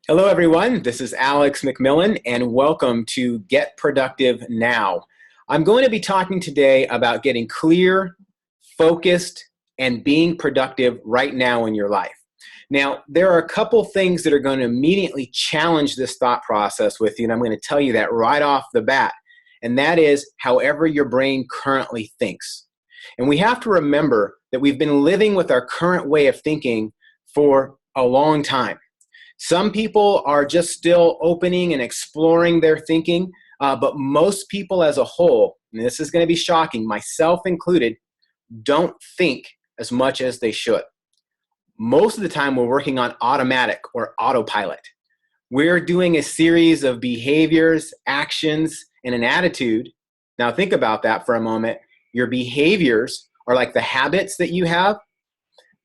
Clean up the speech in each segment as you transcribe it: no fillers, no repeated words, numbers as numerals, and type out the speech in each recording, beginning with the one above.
Hello, everyone. This is Alex McMillan, and welcome to Get Productive Now. I'm going to be talking today about getting clear, focused, and being productive right now in your life. Now, there are a couple things that are going to immediately challenge this thought process with you, and I'm going to tell you that right off the bat, and that is however your brain currently thinks. And we have to remember that we've been living with our current way of thinking for a long time. Some people are just still opening and exploring their thinking, but most people as a whole, and this is going to be shocking, myself included, don't think as much as they should. Most of the time we're working on automatic or autopilot. We're doing a series of behaviors, actions, and an attitude. Now think about that for a moment. Your behaviors are like the habits that you have.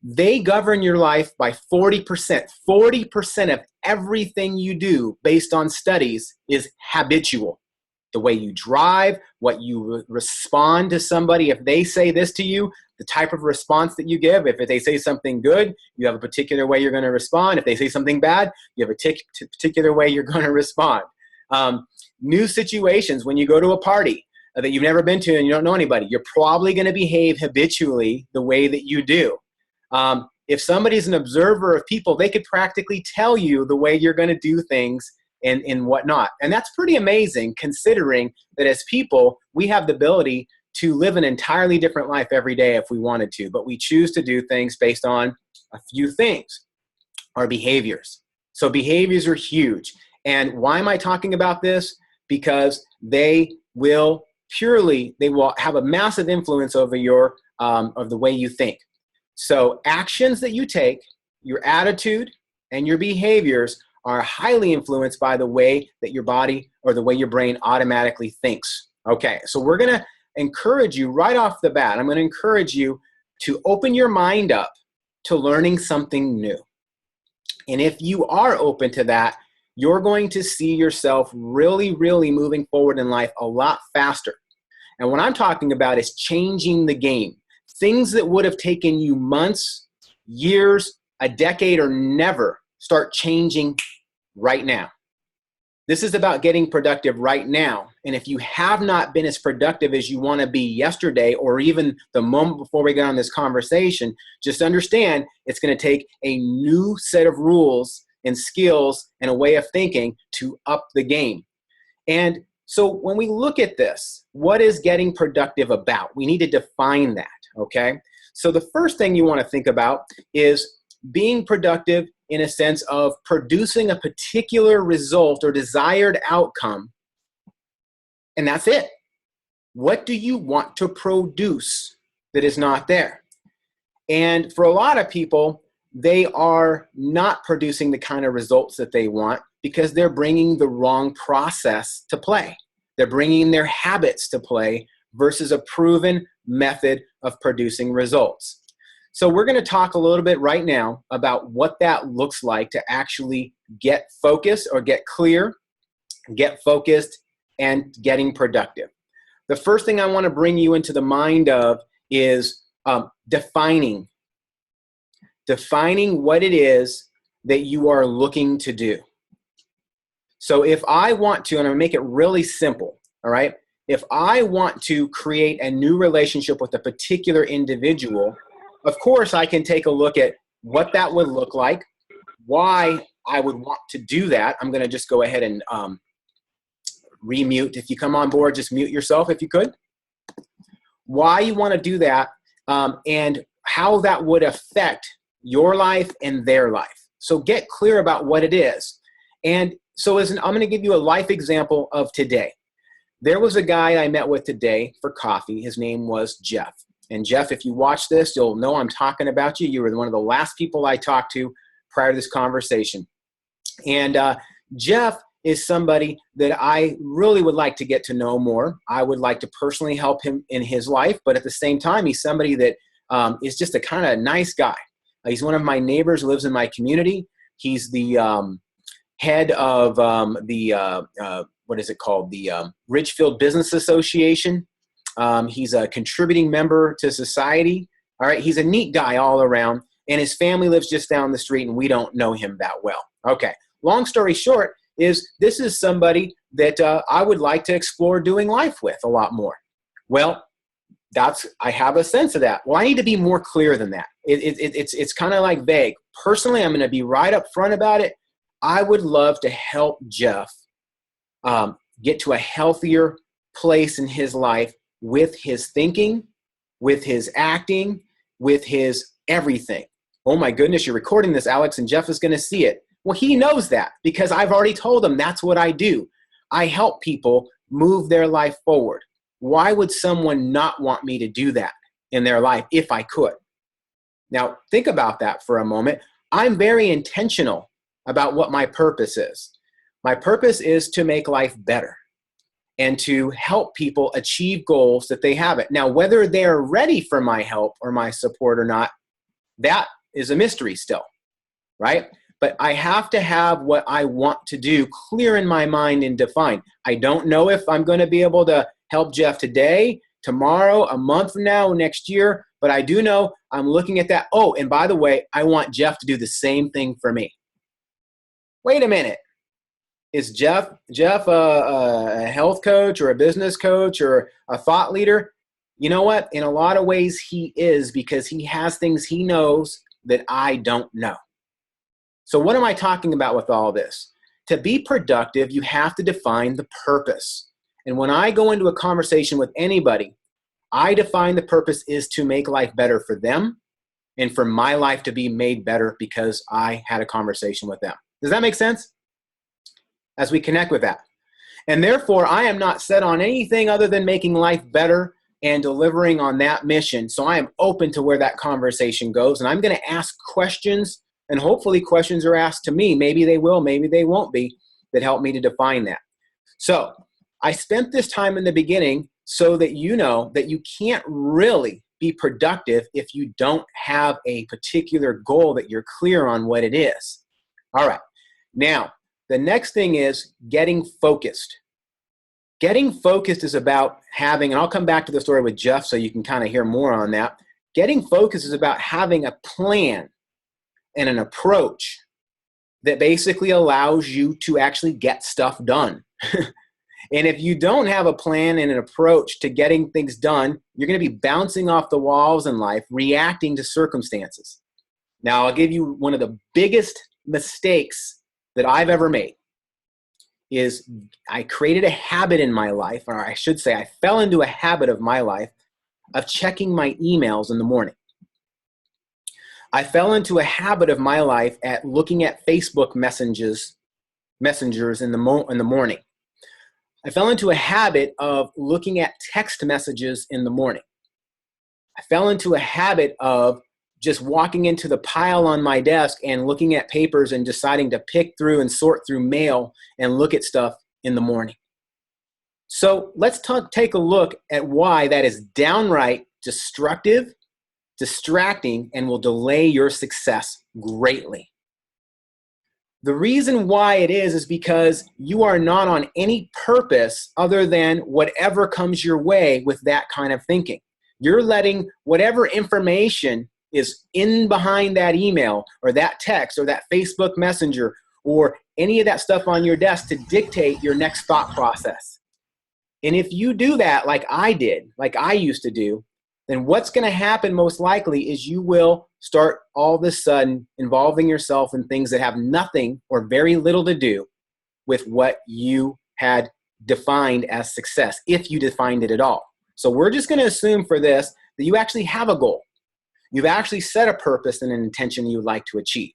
They govern your life by 40%. 40% of everything you do based on studies is habitual. The way you drive, what you respond to somebody. If they say this to you, the type of response that you give. If they say something good, you have a particular way you're going to respond. If they say something bad, you have a particular way you're going to respond. New situations, when you go to a party that you've never been to and you don't know anybody, you're probably going to behave habitually the way that you do. If somebody's an observer of people, they could practically tell you the way you're going to do things and whatnot. And that's pretty amazing considering that as people, we have the ability to live an entirely different life every day if we wanted to, but we choose to do things based on a few things, our behaviors. So behaviors are huge. And why am I talking about this? Because they will have a massive influence over of the way you think. So actions that you take, your attitude, and your behaviors are highly influenced by the way that your body or the way your brain automatically thinks. Okay, so we're going to encourage you right off the bat. I'm going to encourage you to open your mind up to learning something new. And if you are open to that, you're going to see yourself really, really moving forward in life a lot faster. And what I'm talking about is changing the game. Things that would have taken you months, years, a decade, or never start changing right now. This is about getting productive right now. And if you have not been as productive as you want to be yesterday, or even the moment before we got on this conversation, just understand it's going to take a new set of rules and skills and a way of thinking to up the game. And so when we look at this, what is getting productive about? We need to define that, okay? So the first thing you want to think about is being productive in a sense of producing a particular result or desired outcome, and that's it. What do you want to produce that is not there? And for a lot of people, they are not producing the kind of results that they want because they're bringing the wrong process to play. They're bringing their habits to play versus a proven method of producing results. So we're going to talk a little bit right now about what that looks like to actually get focused or get clear, get focused, and getting productive. The first thing I want to bring you into the mind of is defining what it is that you are looking to do. So if I want to, and I'm going to make it really simple, all right? If I want to create a new relationship with a particular individual, of course I can take a look at what that would look like, why I would want to do that. I'm going to just go ahead and remute. If you come on board, just mute yourself if you could. Why you want to do that and how that would affect your life and their life. So get clear about what it is. And so I'm going to give you a life example of today. There was a guy I met with today for coffee. His name was Jeff. And Jeff, if you watch this, you'll know I'm talking about you. You were one of the last people I talked to prior to this conversation. And Jeff is somebody that I really would like to get to know more. I would like to personally help him in his life. But at the same time, he's somebody that is just a kind of nice guy. He's one of my neighbors who lives in my community. He's the head of what is it called? The Ridgefield Business Association. He's a contributing member to society. All right. He's a neat guy all around, and his family lives just down the street, and we don't know him that well. Okay. long story short is this is somebody that I would like to explore doing life with a lot more. Well, I have a sense of that. Well, I need to be more clear than that. It's kind of like vague. Personally, I'm going to be right up front about it. I would love to help Jeff get to a healthier place in his life with his thinking, with his acting, with his everything. Oh my goodness, you're recording this, Alex, and Jeff is going to see it. Well, he knows that because I've already told him that's what I do. I help people move their life forward. Why would someone not want me to do that in their life if I could? Now, think about that for a moment. I'm very intentional about what my purpose is. My purpose is to make life better and to help people achieve goals that they have it. Now, whether they're ready for my help or my support or not, that is a mystery still, right? But I have to have what I want to do clear in my mind and defined. I don't know if I'm going to be able to help Jeff today, tomorrow, a month from now, next year, but I do know I'm looking at that. Oh, and by the way, I want Jeff to do the same thing for me. Wait a minute. Is Jeff a health coach or a business coach or a thought leader? You know what? In a lot of ways, he is, because he has things he knows that I don't know. So what am I talking about with all this? To be productive, you have to define the purpose. And when I go into a conversation with anybody, I define the purpose is to make life better for them and for my life to be made better because I had a conversation with them. Does that make sense? As we connect with that. And therefore, I am not set on anything other than making life better and delivering on that mission. So I am open to where that conversation goes. And I'm going to ask questions, and hopefully questions are asked to me. Maybe they will, maybe they won't be, that help me to define that. So I spent this time in the beginning so that you know that you can't really be productive if you don't have a particular goal that you're clear on what it is. All right. Now, the next thing is getting focused. Getting focused is about having, and I'll come back to the story with Jeff so you can kind of hear more on that. Getting focused is about having a plan and an approach that basically allows you to actually get stuff done. And if you don't have a plan and an approach to getting things done, you're going to be bouncing off the walls in life, reacting to circumstances. Now, I'll give you one of the biggest mistakes that I've ever made is I created a habit in my life, or I should say I fell into a habit of my life of checking my emails in the morning. I fell into a habit of my life at looking at Facebook messengers in the morning. I fell into a habit of looking at text messages in the morning. I fell into a habit of just walking into the pile on my desk and looking at papers and deciding to pick through and sort through mail and look at stuff in the morning. So let's take a look at why that is downright destructive, distracting, and will delay your success greatly. The reason why it is because you are not on any purpose other than whatever comes your way with that kind of thinking. You're letting whatever information is in behind that email or that text or that Facebook Messenger or any of that stuff on your desk to dictate your next thought process. And if you do that like I did, like I used to do, then what's going to happen most likely is you will start all of a sudden involving yourself in things that have nothing or very little to do with what you had defined as success, if you defined it at all. So we're just going to assume for this that you actually have a goal. You've actually set a purpose and an intention you would like to achieve.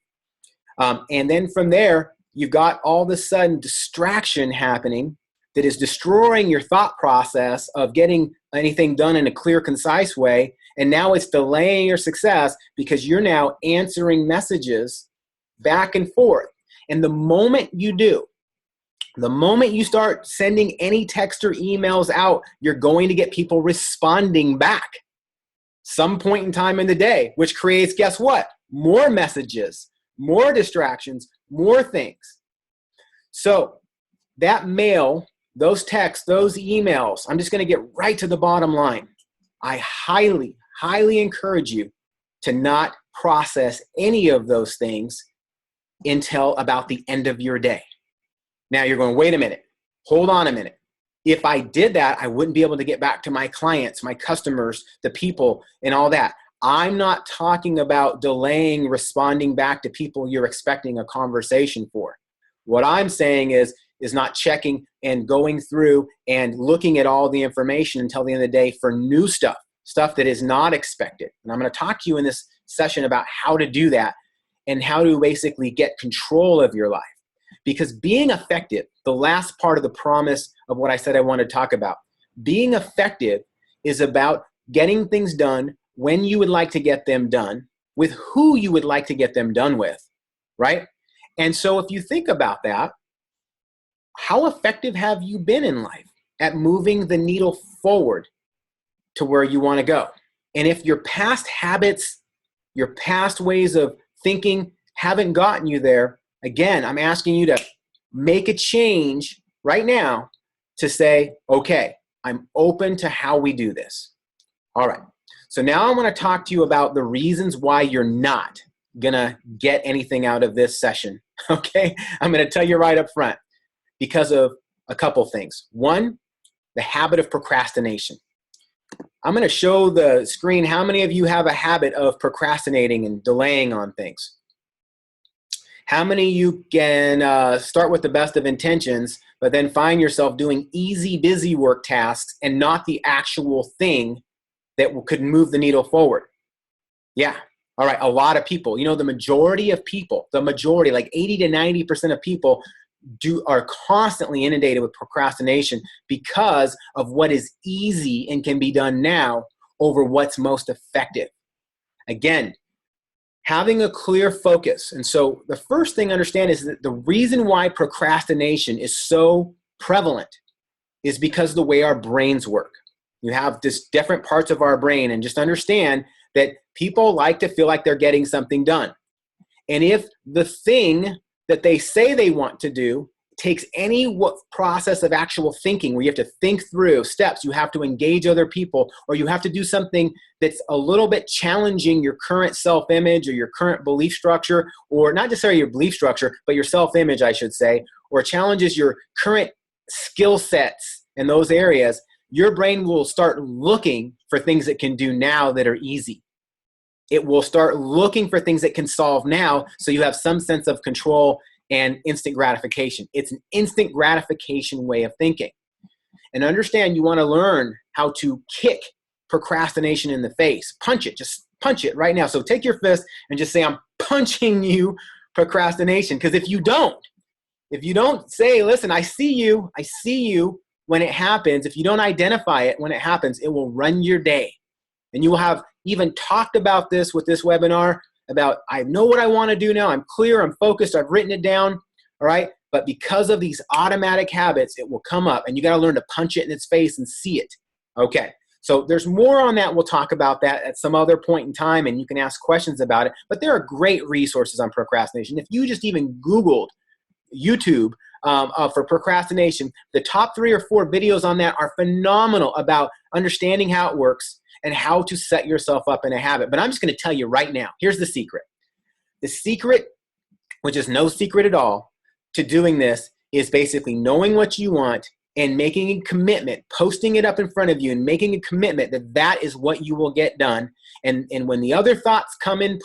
And then from there, you've got all of a sudden distraction happening that is destroying your thought process of getting anything done in a clear, concise way. And now it's delaying your success because you're now answering messages back and forth. And the moment you do, the moment you start sending any text or emails out, you're going to get people responding back some point in time in the day, which creates, guess what? More messages, more distractions, more things. So that mail, those texts, those emails, I'm just going to get right to the bottom line. I highly, highly encourage you to not process any of those things until about the end of your day. Now you're going, wait a minute, hold on a minute. If I did that, I wouldn't be able to get back to my clients, my customers, the people, and all that. I'm not talking about delaying responding back to people you're expecting a conversation for. What I'm saying is not checking and going through and looking at all the information until the end of the day for new stuff that is not expected. And I'm going to talk to you in this session about how to do that and how to basically get control of your life. Because being effective, the last part of the promise of what I said I want to talk about, being effective is about getting things done when you would like to get them done, with who you would like to get them done with, right? And so if you think about that, how effective have you been in life at moving the needle forward to where you want to go? And if your past habits, your past ways of thinking haven't gotten you there, again, I'm asking you to make a change right now to say, okay, I'm open to how we do this. All right. So now I want to talk to you about the reasons why you're not going to get anything out of this session. Okay. I'm going to tell you right up front because of a couple things. One, the habit of procrastination. I'm going to show the screen how many of you have a habit of procrastinating and delaying on things. How many of you can start with the best of intentions, but then find yourself doing easy, busy work tasks and not the actual thing that could move the needle forward? Yeah. All right. A lot of people, you know, the majority of people, like 80 to 90% of people are constantly inundated with procrastination because of what is easy and can be done now over what's most effective. Again, having a clear focus. And so the first thing to understand is that the reason why procrastination is so prevalent is because of the way our brains work. You have this different parts of our brain, and just understand that people like to feel like they're getting something done. And if the thing that they say they want to do takes any process of actual thinking, where you have to think through steps, you have to engage other people, or you have to do something that's a little bit challenging your current self-image or your current belief structure, or not necessarily your belief structure, but your self-image, I should say, or challenges your current skill sets in those areas, your brain will start looking for things it can do now that are easy. It will start looking for things it can solve now, so you have some sense of control and instant gratification. It's an instant gratification way of thinking. And understand, you want to learn how to kick procrastination in the face. Punch it. Just punch it right now. So take your fist and just say, I'm punching you, procrastination. Because if you don't say, listen, I see you when it happens, if you don't identify it when it happens, it will run your day. And you will have even talked about this with this webinar about, I know what I want to do now. I'm clear. I'm focused. I've written it down. All right. But because of these automatic habits, it will come up, and you got to learn to punch it in its face and see it. Okay. So there's more on that. We'll talk about that at some other point in time, and you can ask questions about it. But there are great resources on procrastination. If you just even Googled YouTube for procrastination, the top 3 or 4 videos on that are phenomenal about understanding how it works and how to set yourself up in a habit. But I'm just going to tell you right now, here's the secret. The secret, which is no secret at all, to doing this is basically knowing what you want and making a commitment, posting it up in front of you and making a commitment that that is what you will get done. And when the other thoughts come into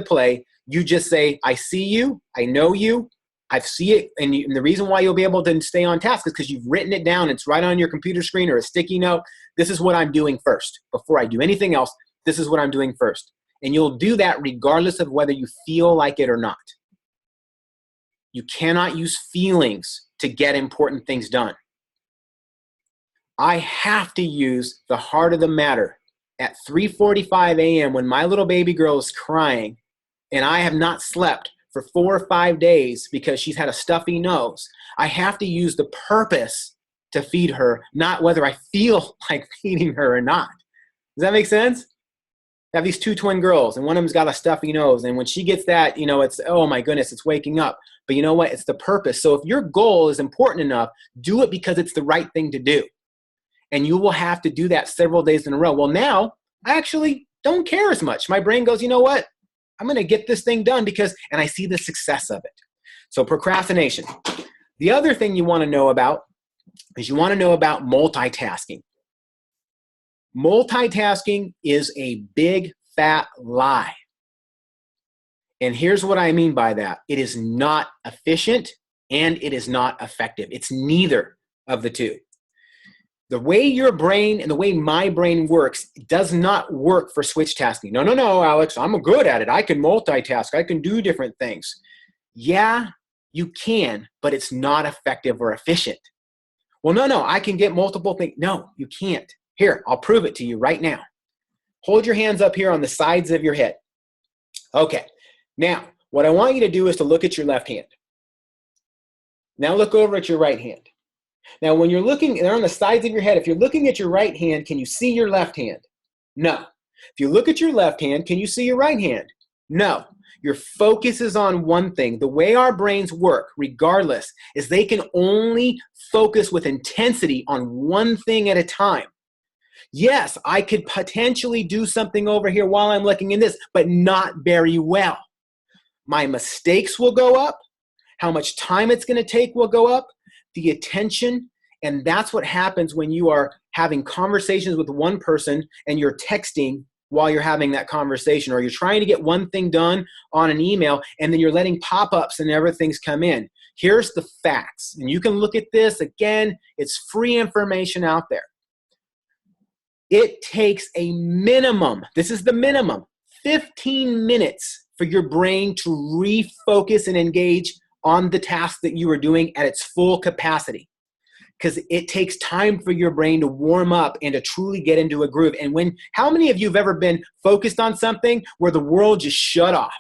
play, you just say, I see you, I know you, I see it. And the reason why you'll be able to stay on task is because you've written it down. It's right on your computer screen or a sticky note. This is what I'm doing first. Before I do anything else, this is what I'm doing first. And you'll do that regardless of whether you feel like it or not. You cannot use feelings to get important things done. I have to use the heart of the matter at 3:45 a.m. when my little baby girl is crying and I have not slept for 4 or 5 days because she's had a stuffy nose. I have to use the purpose to feed her, not whether I feel like feeding her or not. Does that make sense? I have these 2 twin girls, and one of them's got a stuffy nose. And when she gets that, it's, oh my goodness, it's waking up. But you know what? It's the purpose. So if your goal is important enough, do it because it's the right thing to do. And you will have to do that several days in a row. Well, now I actually don't care as much. My brain goes, you know what? I'm going to get this thing done and I see the success of it. So procrastination. The other thing you want to know about is you want to know about multitasking. Multitasking is a big fat lie. And here's what I mean by that. It is not efficient and it is not effective. It's neither of the two. The way your brain and the way my brain works does not work for switch tasking. No, Alex, I'm good at it. I can multitask. I can do different things. Yeah, you can, but it's not effective or efficient. Well, no, I can get multiple things. No, you can't. Here, I'll prove it to you right now. Hold your hands up here on the sides of your head. Okay, now what I want you to do is to look at your left hand. Now look over at your right hand. Now when you're looking, they're on the sides of your head. If you're looking at your right hand, can you see your left hand? No. If you look at your left hand, can you see your right hand? No. Your focus is on one thing. The way our brains work, regardless, is they can only focus with intensity on one thing at a time. Yes, I could potentially do something over here while I'm looking in this, but not very well. My mistakes will go up. How much time it's going to take will go up. The attention, and that's what happens when you are having conversations with one person and you're texting while you're having that conversation, or you're trying to get one thing done on an email and then you're letting pop-ups and everything's come in. Here's the facts, and you can look at this again. It's free information out there. It takes a minimum, this is the minimum, 15 minutes for your brain to refocus and engage on the task that you are doing at its full capacity. Because it takes time for your brain to warm up and to truly get into a groove. And how many of you have ever been focused on something where the world just shut off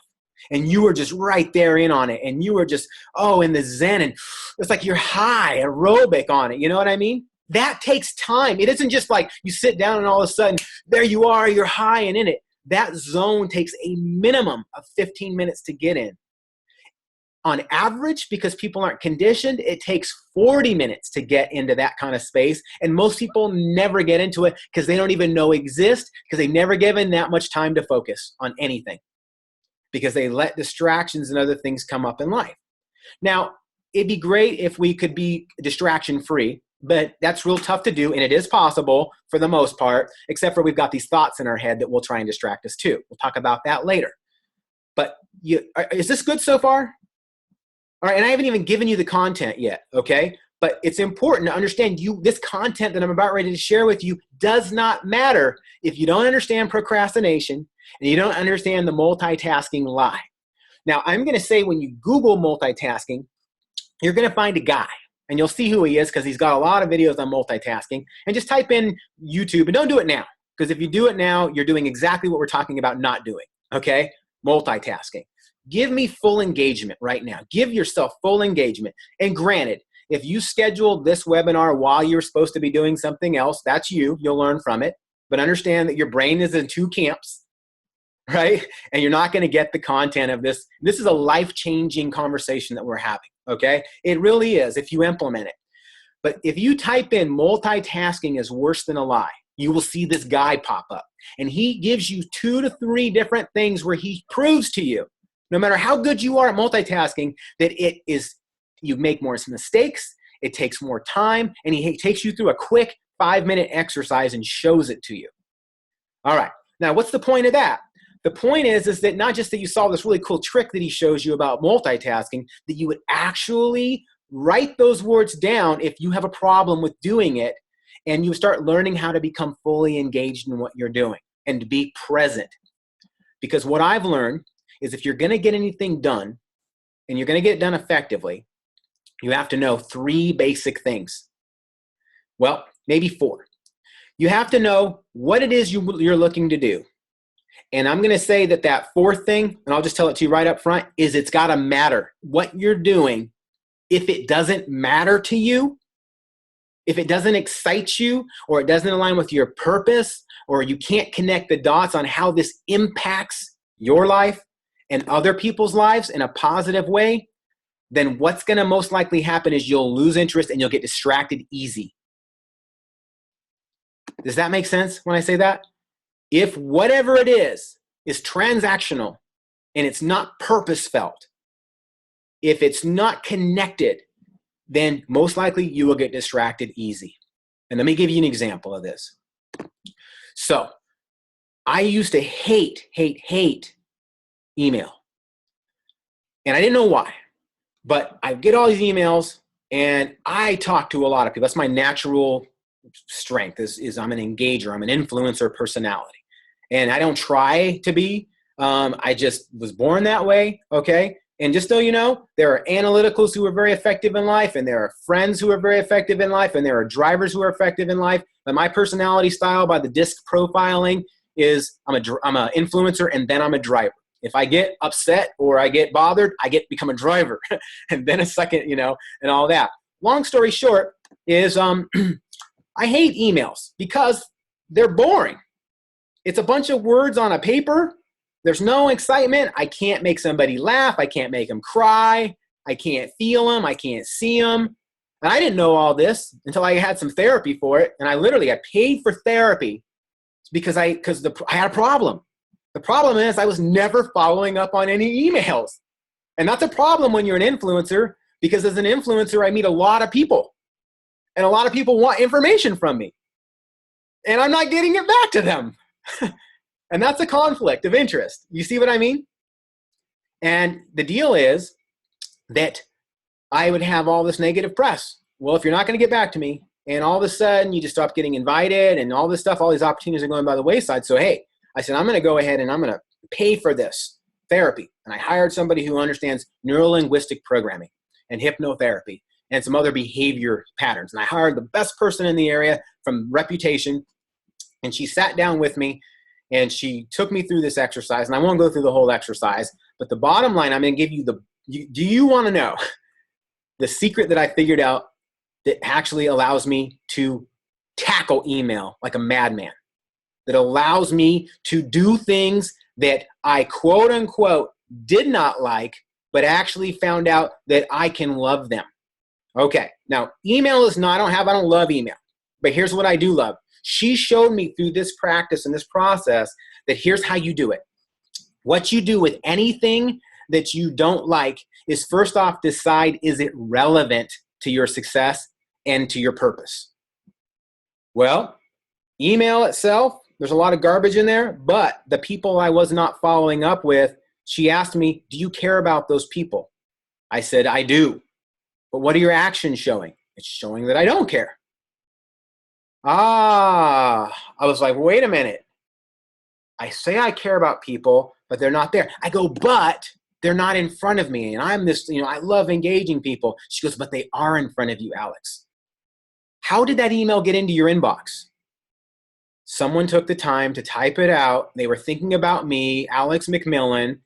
and you were just right there in on it and you were just, in the zen, and it's like you're high, aerobic on it, you know what I mean? That takes time. It isn't just like you sit down and all of a sudden, there you are, you're high and in it. That zone takes a minimum of 15 minutes to get in. On average, because people aren't conditioned, it takes 40 minutes to get into that kind of space. And most people never get into it because they don't even know exist, because they've never given that much time to focus on anything, because they let distractions and other things come up in life. Now, it'd be great if we could be distraction free, but that's real tough to do. And it is possible for the most part, except for we've got these thoughts in our head that will try and distract us too. We'll talk about that later. But is this good so far? All right, and I haven't even given you the content yet, okay? But it's important to understand this content that I'm about ready to share with you does not matter if you don't understand procrastination and you don't understand the multitasking lie. Now, I'm going to say when you Google multitasking, you're going to find a guy, and you'll see who he is because he's got a lot of videos on multitasking. And just type in YouTube, and don't do it now, because if you do it now, you're doing exactly what we're talking about not doing, okay? Multitasking. Give me full engagement right now. Give yourself full engagement. And granted, if you scheduled this webinar while you're supposed to be doing something else, that's you. You'll learn from it. But understand that your brain is in two camps, right? And you're not going to get the content of this. This is a life-changing conversation that we're having, okay? It really is if you implement it. But if you type in multitasking is worse than a lie, you will see this guy pop up. And he gives you 2 to 3 different things where he proves to you, no matter how good you are at multitasking, that you make more mistakes, it takes more time, and he takes you through a quick 5-minute exercise and shows it to you. All right, now what's the point of that? The point is that not just that you saw this really cool trick that he shows you about multitasking, that you would actually write those words down if you have a problem with doing it, and you start learning how to become fully engaged in what you're doing and to be present. Because what I've learned is if you're going to get anything done and you're going to get it done effectively, you have to know 3 basic things. Well, maybe 4. You have to know what it is you're looking to do. And I'm going to say that 4th thing, and I'll just tell it to you right up front, is it's got to matter. What you're doing, if it doesn't matter to you, if it doesn't excite you, or it doesn't align with your purpose, or you can't connect the dots on how this impacts your life and other people's lives in a positive way, then what's going to most likely happen is you'll lose interest and you'll get distracted easy. Does that make sense when I say that? If whatever it is transactional and it's not purpose felt, if it's not connected, then most likely you will get distracted easy. And let me give you an example of this. So I used to hate email. And I didn't know why, but I get all these emails and I talk to a lot of people. That's my natural strength is I'm an engager. I'm an influencer personality. And I don't try to be. I just was born that way, okay? And just so you know, there are analyticals who are very effective in life, and there are friends who are very effective in life, and there are drivers who are effective in life. But my personality style by the DISC profiling is I'm an influencer, and then I'm a driver. If I get upset or I get bothered, become a driver, and then a second, and all that. Long story short is I hate emails because they're boring. It's a bunch of words on a paper. There's no excitement. I can't make somebody laugh. I can't make them cry. I can't feel them. I can't see them. And I didn't know all this until I had some therapy for it. And I paid for therapy because I had a problem. The problem is I was never following up on any emails. And that's a problem when you're an influencer, because as an influencer, I meet a lot of people. And a lot of people want information from me. And I'm not getting it back to them. And that's a conflict of interest. You see what I mean? And the deal is that I would have all this negative press. Well, if you're not going to get back to me, and all of a sudden you just stop getting invited and all this stuff, all these opportunities are going by the wayside. So, hey, I said, I'm going to go ahead and I'm going to pay for this therapy. And I hired somebody who understands neuro-linguistic programming and hypnotherapy and some other behavior patterns. And I hired the best person in the area from reputation. And she sat down with me and she took me through this exercise. And I won't go through the whole exercise, but the bottom line, I'm going to give you do you want to know the secret that I figured out that actually allows me to tackle email like a madman, that allows me to do things that I quote unquote did not like, but actually found out that I can love them. Okay, now email is not, I don't love email, but here's what I do love. She showed me through this practice and this process that here's how you do it. What you do with anything that you don't like is first off decide, is it relevant to your success and to your purpose? Well, email itself, there's a lot of garbage in there, but the people I was not following up with, she asked me, do you care about those people? I said, I do. But what are your actions showing? It's showing that I don't care. I was like, wait a minute. I say I care about people, but they're not there. I go, but they're not in front of me. And I'm this, I love engaging people. She goes, but they are in front of you, Alex. How did that email get into your inbox? Someone took the time to type it out. They were thinking about me, Alex McMillan,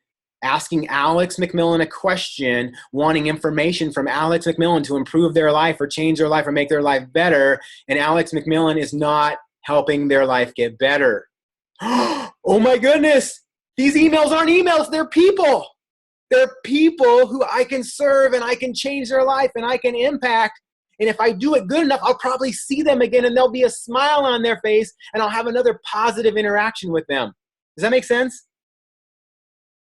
asking Alex McMillan a question, wanting information from Alex McMillan to improve their life or change their life or make their life better. And Alex McMillan is not helping their life get better. Oh my goodness. These emails aren't emails. They're people. They're people who I can serve and I can change their life and I can impact. And if I do it good enough, I'll probably see them again and there'll be a smile on their face and I'll have another positive interaction with them. Does that make sense?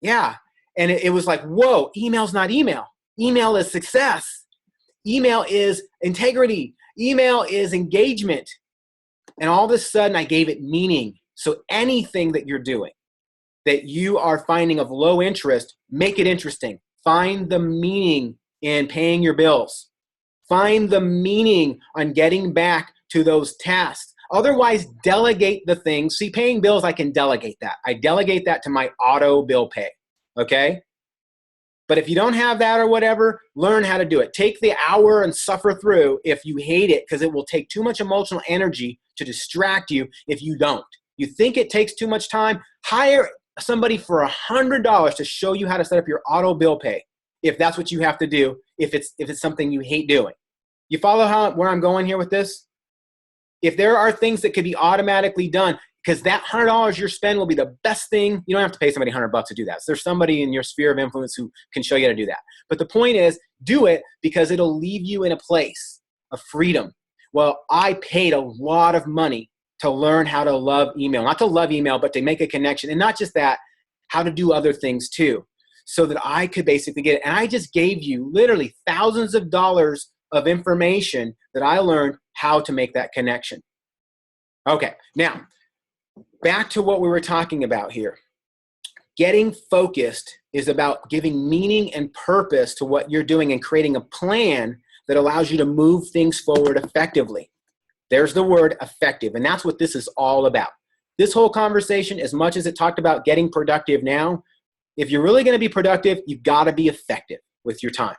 Yeah. And it was like, whoa, email's not email. Email is success. Email is integrity. Email is engagement. And all of a sudden I gave it meaning. So anything that you're doing that you are finding of low interest, make it interesting. Find the meaning in paying your bills. Find the meaning on getting back to those tasks. Otherwise, delegate the things. See, paying bills, I can delegate that. I delegate that to my auto bill pay, okay? But if you don't have that or whatever, learn how to do it. Take the hour and suffer through if you hate it, because it will take too much emotional energy to distract you if you don't. You think it takes too much time? Hire somebody for $100 to show you how to set up your auto bill pay, if that's what you have to do, if it's something you hate doing. You follow where I'm going here with this? If there are things that could be automatically done, because that $100 you spend will be the best thing. You don't have to pay somebody $100 to do that. So there's somebody in your sphere of influence who can show you how to do that. But the point is, do it because it'll leave you in a place of freedom. Well, I paid a lot of money to learn how to love email. Not to love email, but to make a connection. And not just that, how to do other things too. so that I could basically get it. And I just gave you literally thousands of dollars of information that I learned how to make that connection. Okay, now back to what we were talking about here. Getting focused is about giving meaning and purpose to what you're doing and creating a plan that allows you to move things forward effectively. There's the word effective, and that's what this is all about. This whole conversation, as much as it talked about getting productive now, if you're really going to be productive, you've got to be effective with your time,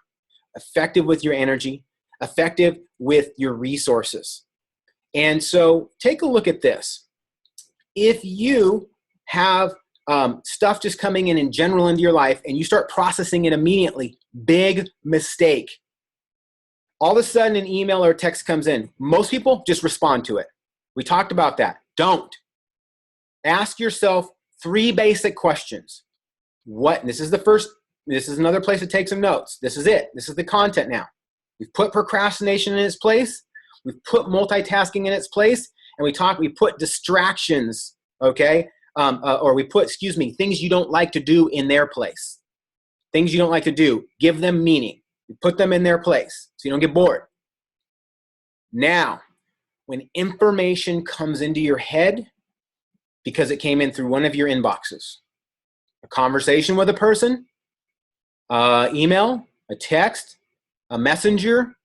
effective with your energy, effective with your resources. And so take a look at this. If you have stuff just coming in general into your life and you start processing it immediately, big mistake. All of a sudden an email or a text comes in. Most people just respond to it. We talked about that. Don't. Ask yourself 3 basic questions. What? This is the first, this is another place to take some notes. This is it. This is the content now. We've put procrastination in its place. We've put multitasking in its place. And we put distractions, okay? Or we put, things you don't like to do in their place. Things you don't like to do. Give them meaning. You put them in their place so you don't get bored. Now, when information comes into your head because it came in through one of your inboxes, a conversation with a person, email, a text, a messenger,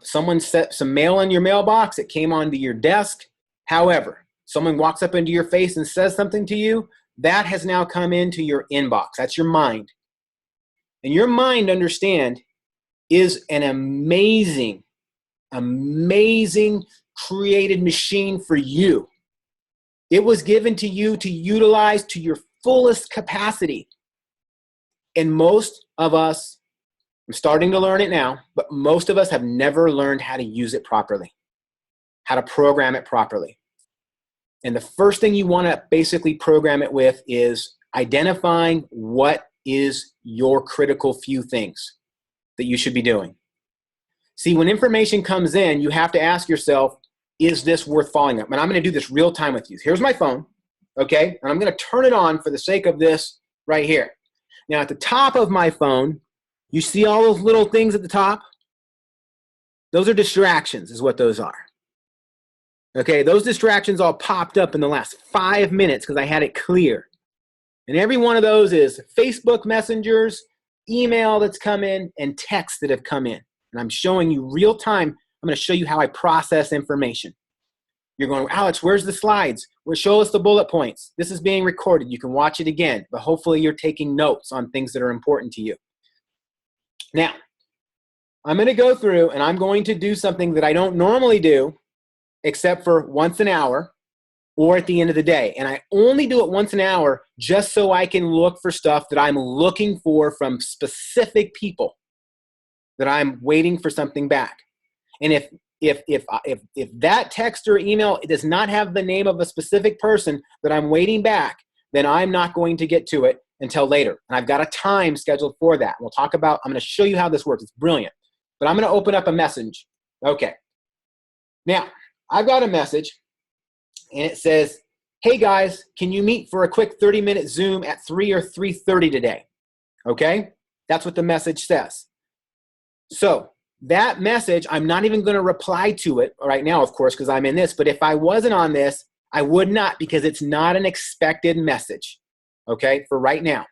someone set some mail in your mailbox, it came onto your desk. However, someone walks up into your face and says something to you, that has now come into your inbox. That's your mind. And your mind, understand, is an amazing, amazing created machine for you. It was given to you to utilize to your fullest capacity. And most of us, I'm starting to learn it now, but most of us have never learned how to use it properly, how to program it properly. And the first thing you want to basically program it with is identifying what is your critical few things that you should be doing. See, when information comes in, you have to ask yourself, is this worth following up? And I'm going to do this real time with you. Here's my phone, okay? And I'm going to turn it on for the sake of this right here. Now, at the top of my phone, you see all those little things at the top? Those are distractions, is what those are. Okay, those distractions all popped up in the last 5 minutes because I had it clear. And every one of those is Facebook messengers, email that's come in, and texts that have come in. And I'm showing you real time. I'm going to show you how I process information. You're going, Alex, where's the slides? Well, show us the bullet points. This is being recorded. You can watch it again, but hopefully you're taking notes on things that are important to you. Now, I'm going to go through and I'm going to do something that I don't normally do except for once an hour or at the end of the day. And I only do it once an hour just so I can look for stuff that I'm looking for from specific people that I'm waiting for something back. And if that text or email does not have the name of a specific person that I'm waiting back, then I'm not going to get to it until later. And I've got a time scheduled for that. We'll talk about, I'm going to show you how this works. It's brilliant. But I'm going to open up a message. Okay. Now, I've got a message and it says, hey guys, can you meet for a quick 30-minute Zoom at 3 or 3:30 today? Okay? That's what the message says. So that message, I'm not even going to reply to it right now, of course, because I'm in this. But if I wasn't on this, I would not, because it's not an expected message, okay, for right now.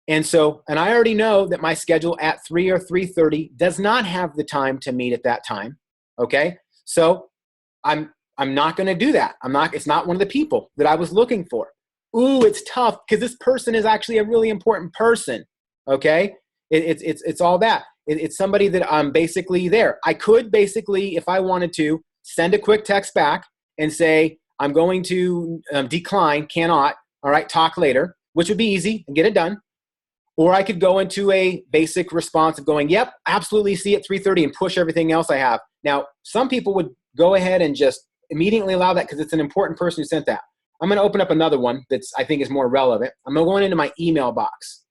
And so, and I already know that my schedule at 3 or 3:30 does not have the time to meet at that time, okay? So I'm not going to do that. It's not one of the people that I was looking for. Ooh, it's tough because this person is actually a really important person, okay? It's all that. It's somebody that I'm basically there. I could basically, if I wanted to, send a quick text back and say, I'm going to decline, cannot, all right, talk later, which would be easy and get it done. Or I could go into a basic response of going, yep, absolutely, see at 3:30 and push everything else I have. Now, some people would go ahead and just immediately allow that because it's an important person who sent that. I'm going to open up another one that's I think is more relevant. I'm going into my email box.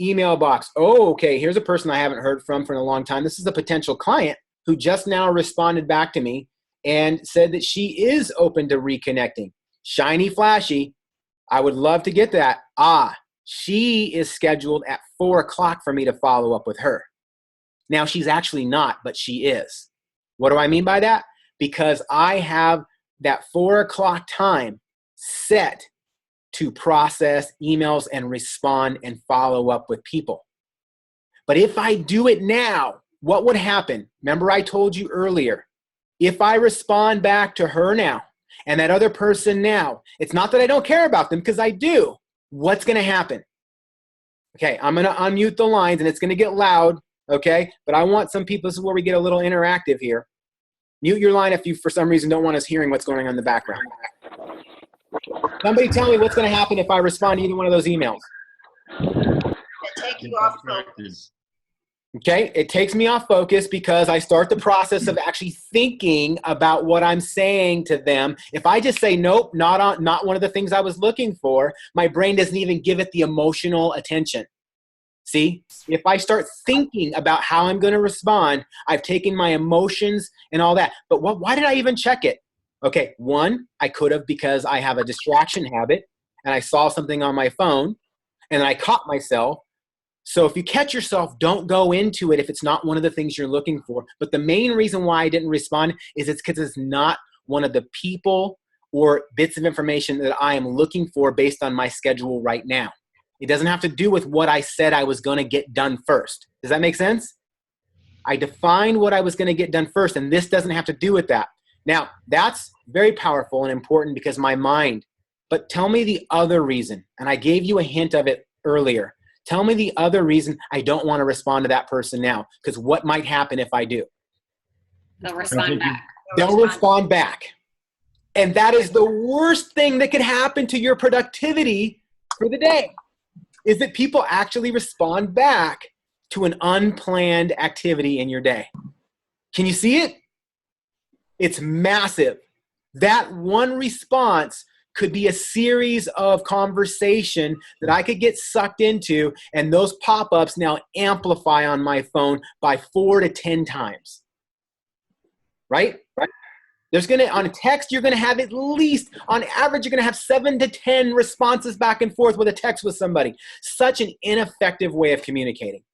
Email box. Oh, okay, here's a person I haven't heard from for a long time. This is a potential client who just now responded back to me and said that she is open to reconnecting. Shiny, flashy. I would love to get that. She is scheduled at 4 o'clock for me to follow up with her. Now, she's actually not, but she is. What do I mean by that? Because I have that 4 o'clock time set to process emails and respond and follow up with people. But if I do it now, what would happen? Remember I told you earlier, if I respond back to her now and that other person now, it's not that I don't care about them, because I do. What's going to happen? Okay, I'm going to unmute the lines and it's going to get loud, okay? But I want some people, this is where we get a little interactive here. Mute your line if you, for some reason, don't want us hearing what's going on in the background. Somebody tell me what's going to happen if I respond to either one of those emails. Take you off focus. Okay, it takes me off focus because I start the process of actually thinking about what I'm saying to them. If I just say, nope, not one of the things I was looking for, my brain doesn't even give it the emotional attention. See, if I start thinking about how I'm going to respond, I've taken my emotions and all that. But why did I even check it? Okay, one, I could have, because I have a distraction habit and I saw something on my phone and I caught myself. So if you catch yourself, don't go into it if it's not one of the things you're looking for. But the main reason why I didn't respond is it's because it's not one of the people or bits of information that I am looking for based on my schedule right now. It doesn't have to do with what I said I was going to get done first. Does that make sense? I defined what I was going to get done first, and this doesn't have to do with that. Now, that's very powerful and important because my mind. But tell me the other reason, and I gave you a hint of it earlier. Tell me the other reason I don't want to respond to that person now, because what might happen if I do? They'll respond back. They'll respond back. And that is the worst thing that could happen to your productivity for the day, is that people actually respond back to an unplanned activity in your day. Can you see it? It's massive. That one response could be a series of conversation that I could get sucked into, and those pop-ups now amplify on my phone by 4 to 10 times. Right? There's on a text, you're gonna have at least, on average, you're gonna have 7 to 10 responses back and forth with a text with somebody. Such an ineffective way of communicating.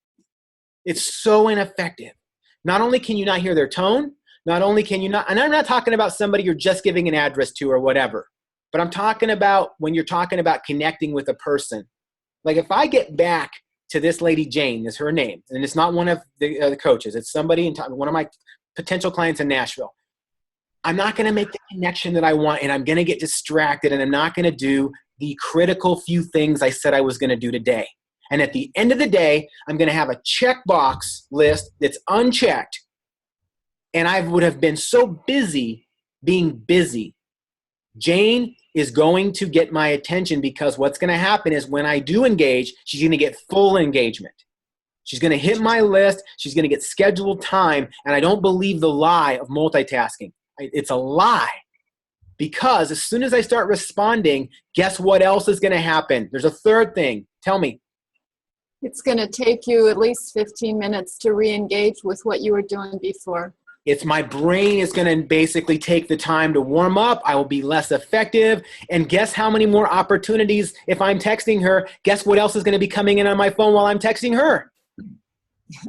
It's so ineffective. Not only can you not hear their tone, not only can you not, and I'm not talking about somebody you're just giving an address to or whatever, but I'm talking about when you're talking about connecting with a person. Like if I get back to this lady Jane, is her name, and it's not one of the coaches, it's somebody, one of my potential clients in Nashville. I'm not going to make the connection that I want, and I'm going to get distracted, and I'm not going to do the critical few things I said I was going to do today. And at the end of the day, I'm going to have a checkbox list that's unchecked, and I would have been so busy being busy. Jane is going to get my attention, because what's going to happen is when I do engage, she's going to get full engagement. She's going to hit my list. She's going to get scheduled time, and I don't believe the lie of multitasking. It's a lie, because as soon as I start responding, guess what else is going to happen? There's a third thing. Tell me. It's going to take you at least 15 minutes to re-engage with what you were doing before. It's my brain is going to basically take the time to warm up. I will be less effective. And guess how many more opportunities, if I'm texting her, guess what else is going to be coming in on my phone while I'm texting her?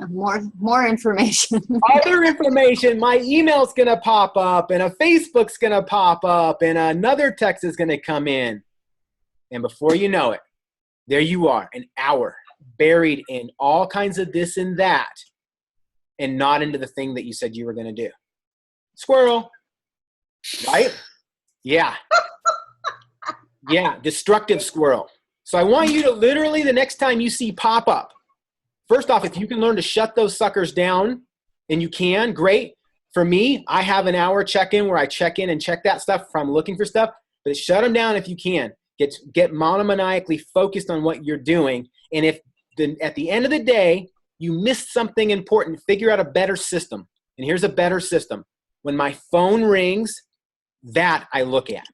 More information. Other information. My email's going to pop up, and a Facebook's going to pop up, and another text is going to come in. And before you know it, there you are, an hour buried in all kinds of this and that, and not into the thing that you said you were going to do. Squirrel. Right? Yeah. Yeah, destructive squirrel. So I want you to literally, the next time you see pop up, first off, if you can learn to shut those suckers down, and you can, great. For me, I have an hour check-in where I check in and check that stuff if I'm looking for stuff, but shut them down if you can. Get monomaniacally focused on what you're doing, and if at the end of the day, you missed something important, figure out a better system. And here's a better system. When my phone rings, that I look at.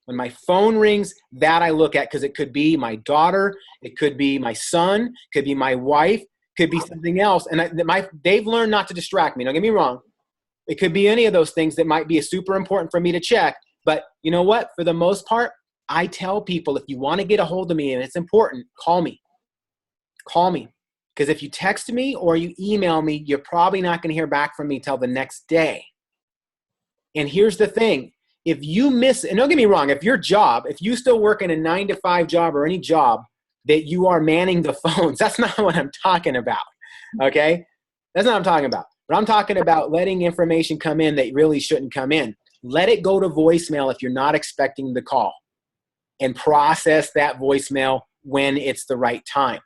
When my phone rings, that I look at, because it could be my daughter, it could be my son, it could be my wife, it could be something else. And they've learned not to distract me. Don't get me wrong. It could be any of those things that might be super important for me to check. But you know what? For the most part, I tell people, if you want to get a hold of me and it's important, call me. Call me. Because if you text me or you email me, you're probably not going to hear back from me till the next day. And here's the thing. If you miss, and don't get me wrong, if you still work in a 9-to-5 job or any job that you are manning the phones, that's not what I'm talking about. Okay? That's not what I'm talking about. But I'm talking about letting information come in that really shouldn't come in. Let it go to voicemail if you're not expecting the call, and process that voicemail when it's the right time.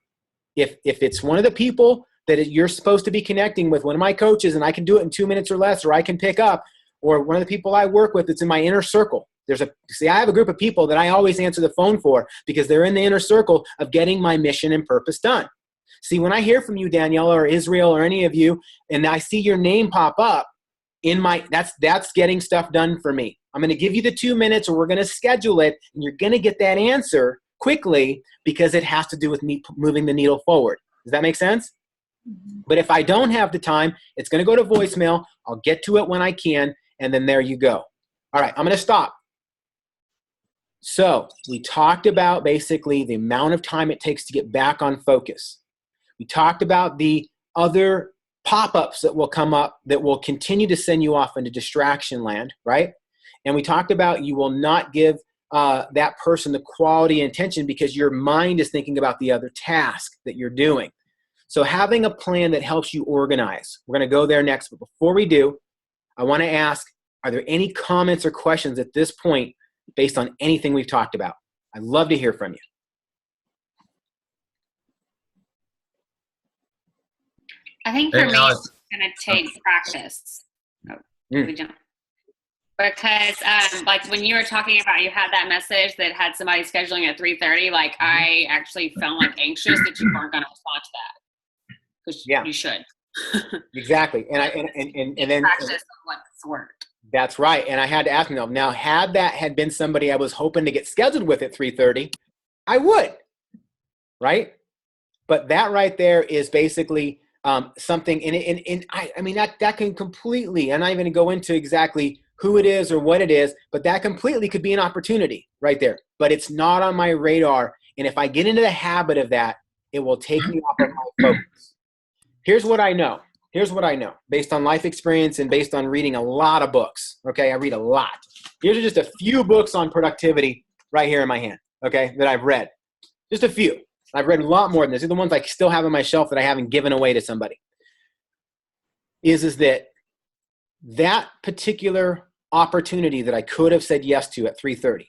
If it's one of the people that you're supposed to be connecting with, one of my coaches, and I can do it in 2 minutes or less, or I can pick up, or one of the people I work with that's in my inner circle. I have a group of people that I always answer the phone for because they're in the inner circle of getting my mission and purpose done. See, when I hear from you, Daniela, or Israel, or any of you, and I see your name pop up, that's getting stuff done for me. I'm going to give you the 2 minutes, or we're going to schedule it, and you're going to get that answer quickly because it has to do with me moving the needle forward. Does that make sense? Mm-hmm. But if I don't have the time, it's going to go to voicemail. I'll get to it when I can, and then there you go. All right, I'm going to stop. So we talked about basically the amount of time it takes to get back on focus. We talked about the other pop-ups that will come up that will continue to send you off into distraction land, right? And we talked about you will not give that person the quality and attention because your mind is thinking about the other task that you're doing. So having a plan that helps you organize. We're going to go there next, but before we do, I want to ask, are there any comments or questions at this point based on anything we've talked about? I'd love to hear from you. I think for me, it's going to take practice. Because like when you were talking about, you had that message that had somebody scheduling at 3:30, like I actually felt like anxious that you weren't going to respond to that. Because you should. Exactly. And then practice what's worked. That's right. And I had to ask myself, now had that had been somebody I was hoping to get scheduled with at 3:30, I would. Right? But that right there is basically something, and I mean, that can completely, and I'm not even going to go into exactly who it is or what it is, but that completely could be an opportunity right there. But it's not on my radar. And if I get into the habit of that, it will take me off of my focus. Here's what I know. Based on life experience and based on reading a lot of books. Okay, I read a lot. Here's just a few books on productivity right here in my hand, okay, that I've read. Just a few. I've read a lot more than this. These are the ones I still have on my shelf that I haven't given away to somebody. Is that particular opportunity that I could have said yes to at 3:30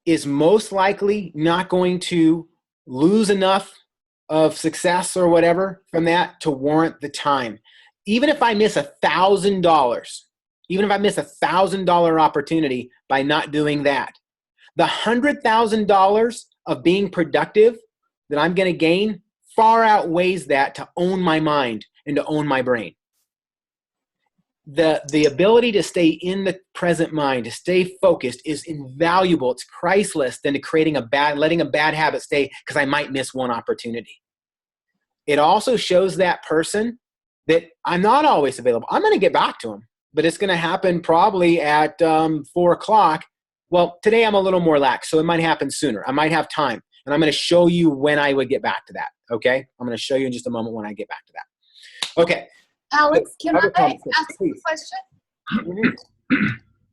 is most likely not going to lose enough of success or whatever from that to warrant the time. Even if I miss $1,000 opportunity by not doing that, the $100,000 of being productive that I'm going to gain far outweighs that to own my mind and to own my brain. The ability to stay in the present mind, to stay focused is invaluable. It's priceless than to letting a bad habit stay because I might miss one opportunity. It also shows that person that I'm not always available. I'm going to get back to them, but it's going to happen probably at 4 o'clock. Well, today I'm a little more lax, so it might happen sooner. I might have time, and I'm going to show you when I would get back to that, okay? I'm going to show you in just a moment when I get back to that. Okay. Alex, can I ask a question?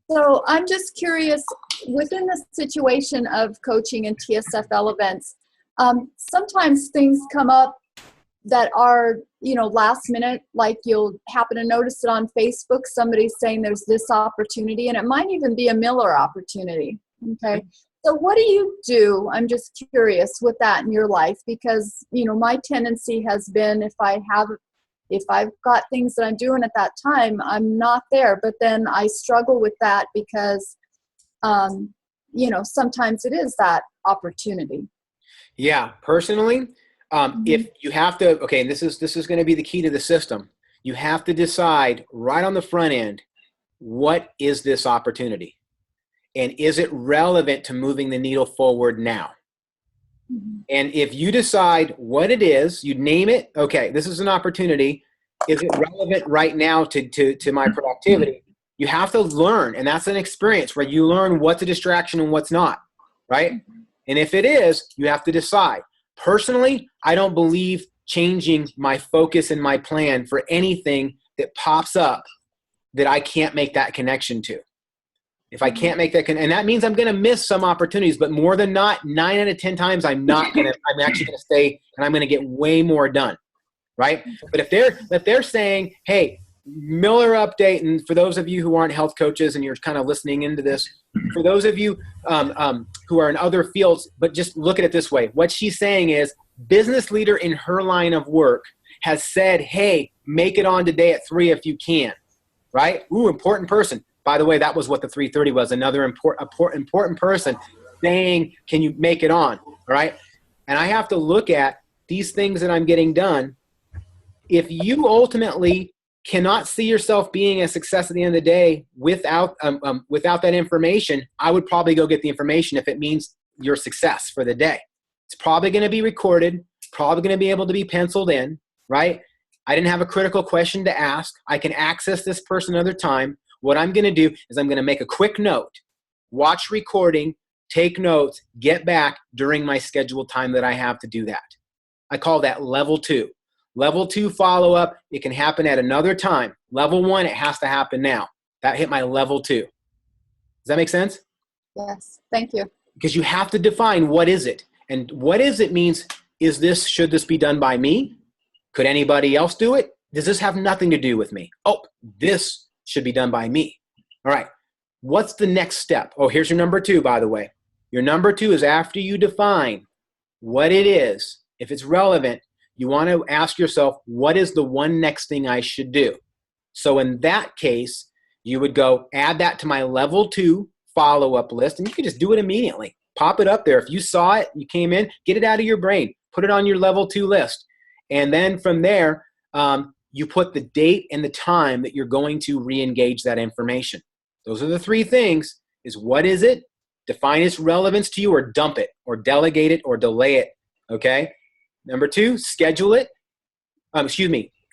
So I'm just curious, within the situation of coaching and TSFL events, sometimes things come up that are, last minute, like you'll happen to notice it on Facebook, somebody's saying there's this opportunity, and it might even be a Miller opportunity, okay? So what do you do? I'm just curious with that in your life, because, my tendency has been if I've got things that I'm doing at that time, I'm not there, but then I struggle with that because, sometimes it is that opportunity. Yeah, personally, if you have to, okay, and this is going to be the key to the system. You have to decide right on the front end, what is this opportunity? And is it relevant to moving the needle forward now? And if you decide what it is, you name it, okay, this is an opportunity. Is it relevant right now to my productivity? You have to learn, and that's an experience where you learn what's a distraction and what's not, right? And if it is, you have to decide. Personally, I don't believe changing my focus and my plan for anything that pops up that I can't make that connection to. If I can't make that and that means I'm going to miss some opportunities, but more than not, 9 out of 10 times, I'm actually going to stay and I'm going to get way more done, right? But if they're saying, hey, Miller update, and for those of you who aren't health coaches and you're kind of listening into this, for those of you who are in other fields, but just look at it this way. What she's saying is, business leader in her line of work has said, hey, make it on today at 3 if you can, right? Ooh, important person. By the way, that was what the 3:30 was, another important person saying, can you make it on, all right? And I have to look at these things that I'm getting done. If you ultimately cannot see yourself being a success at the end of the day without that information, I would probably go get the information if it means your success for the day. It's probably going to be recorded, probably going to be able to be penciled in, right? I didn't have a critical question to ask. I can access this person another time. What I'm going to do is I'm going to make a quick note, watch recording, take notes, get back during my scheduled time that I have to do that. I call that level 2. Level 2 follow-up, it can happen at another time. Level 1, it has to happen now. That hit my level 2. Does that make sense? Yes, thank you. Because you have to define what is it. And what is it means, should this be done by me? Could anybody else do it? Does this have nothing to do with me? Oh, this should be done by me. All right. What's the next step? Oh, here's your number 2, by the way. Your number 2 is after you define what it is, if it's relevant, you want to ask yourself, what is the one next thing I should do? So in that case, you would go add that to my level 2 follow-up list, and you can just do it immediately. Pop it up there. If you saw it, you came in, get it out of your brain, put it on your level 2 list. And then from there, you put the date and the time that you're going to re-engage that information. Those are the 3 things, is what is it? Define its relevance to you, or dump it, or delegate it, or delay it, okay? Number 2, schedule it.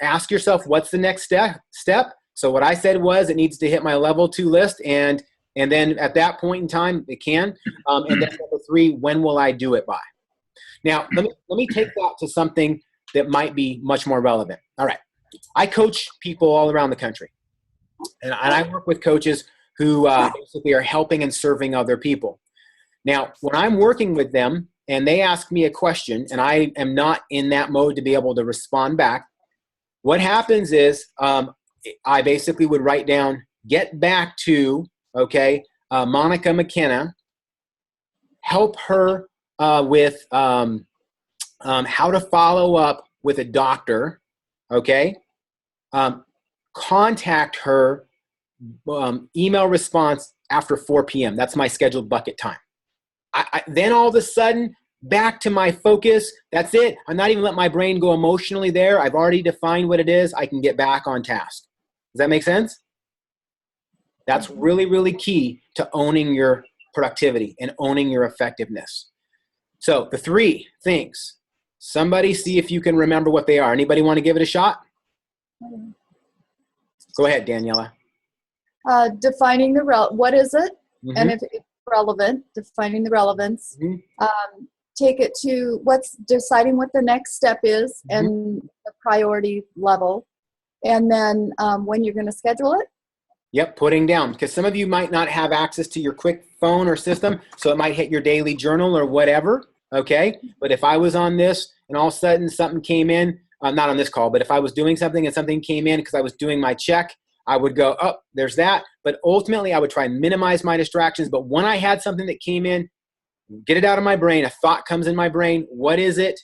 Ask yourself, what's the next step? So what I said was, it needs to hit my level 2 list, and then at that point in time, it can. And then number 3, when will I do it by? Now, let me take that to something that might be much more relevant. All right. I coach people all around the country, and I work with coaches who basically are helping and serving other people. Now, when I'm working with them and they ask me a question and I am not in that mode to be able to respond back, what happens is I basically would write down, get back to, Monica McKenna, help her with how to follow up with a doctor, contact her, email response after 4 p.m. That's my scheduled bucket time. Then all of a sudden, back to my focus. That's it. I'm not even letting my brain go emotionally there. I've already defined what it is. I can get back on task. Does that make sense? That's really, really key to owning your productivity and owning your effectiveness. So the 3 things. Somebody see if you can remember what they are. Anybody want to give it a shot? Go ahead, Daniela. Defining what is it? Mm-hmm. And if it's relevant, defining the relevance. Mm-hmm. Take it to deciding what the next step is, mm-hmm. and the priority level. And then when you're going to schedule it. Yep, putting down. Because some of you might not have access to your quick phone or system, so it might hit your daily journal or whatever. Okay, but if I was on this and all of a sudden something came in, not on this call, but if I was doing something and something came in because I was doing my check, I would go, oh, there's that. But ultimately, I would try and minimize my distractions. But when I had something that came in, get it out of my brain. A thought comes in my brain. What is it?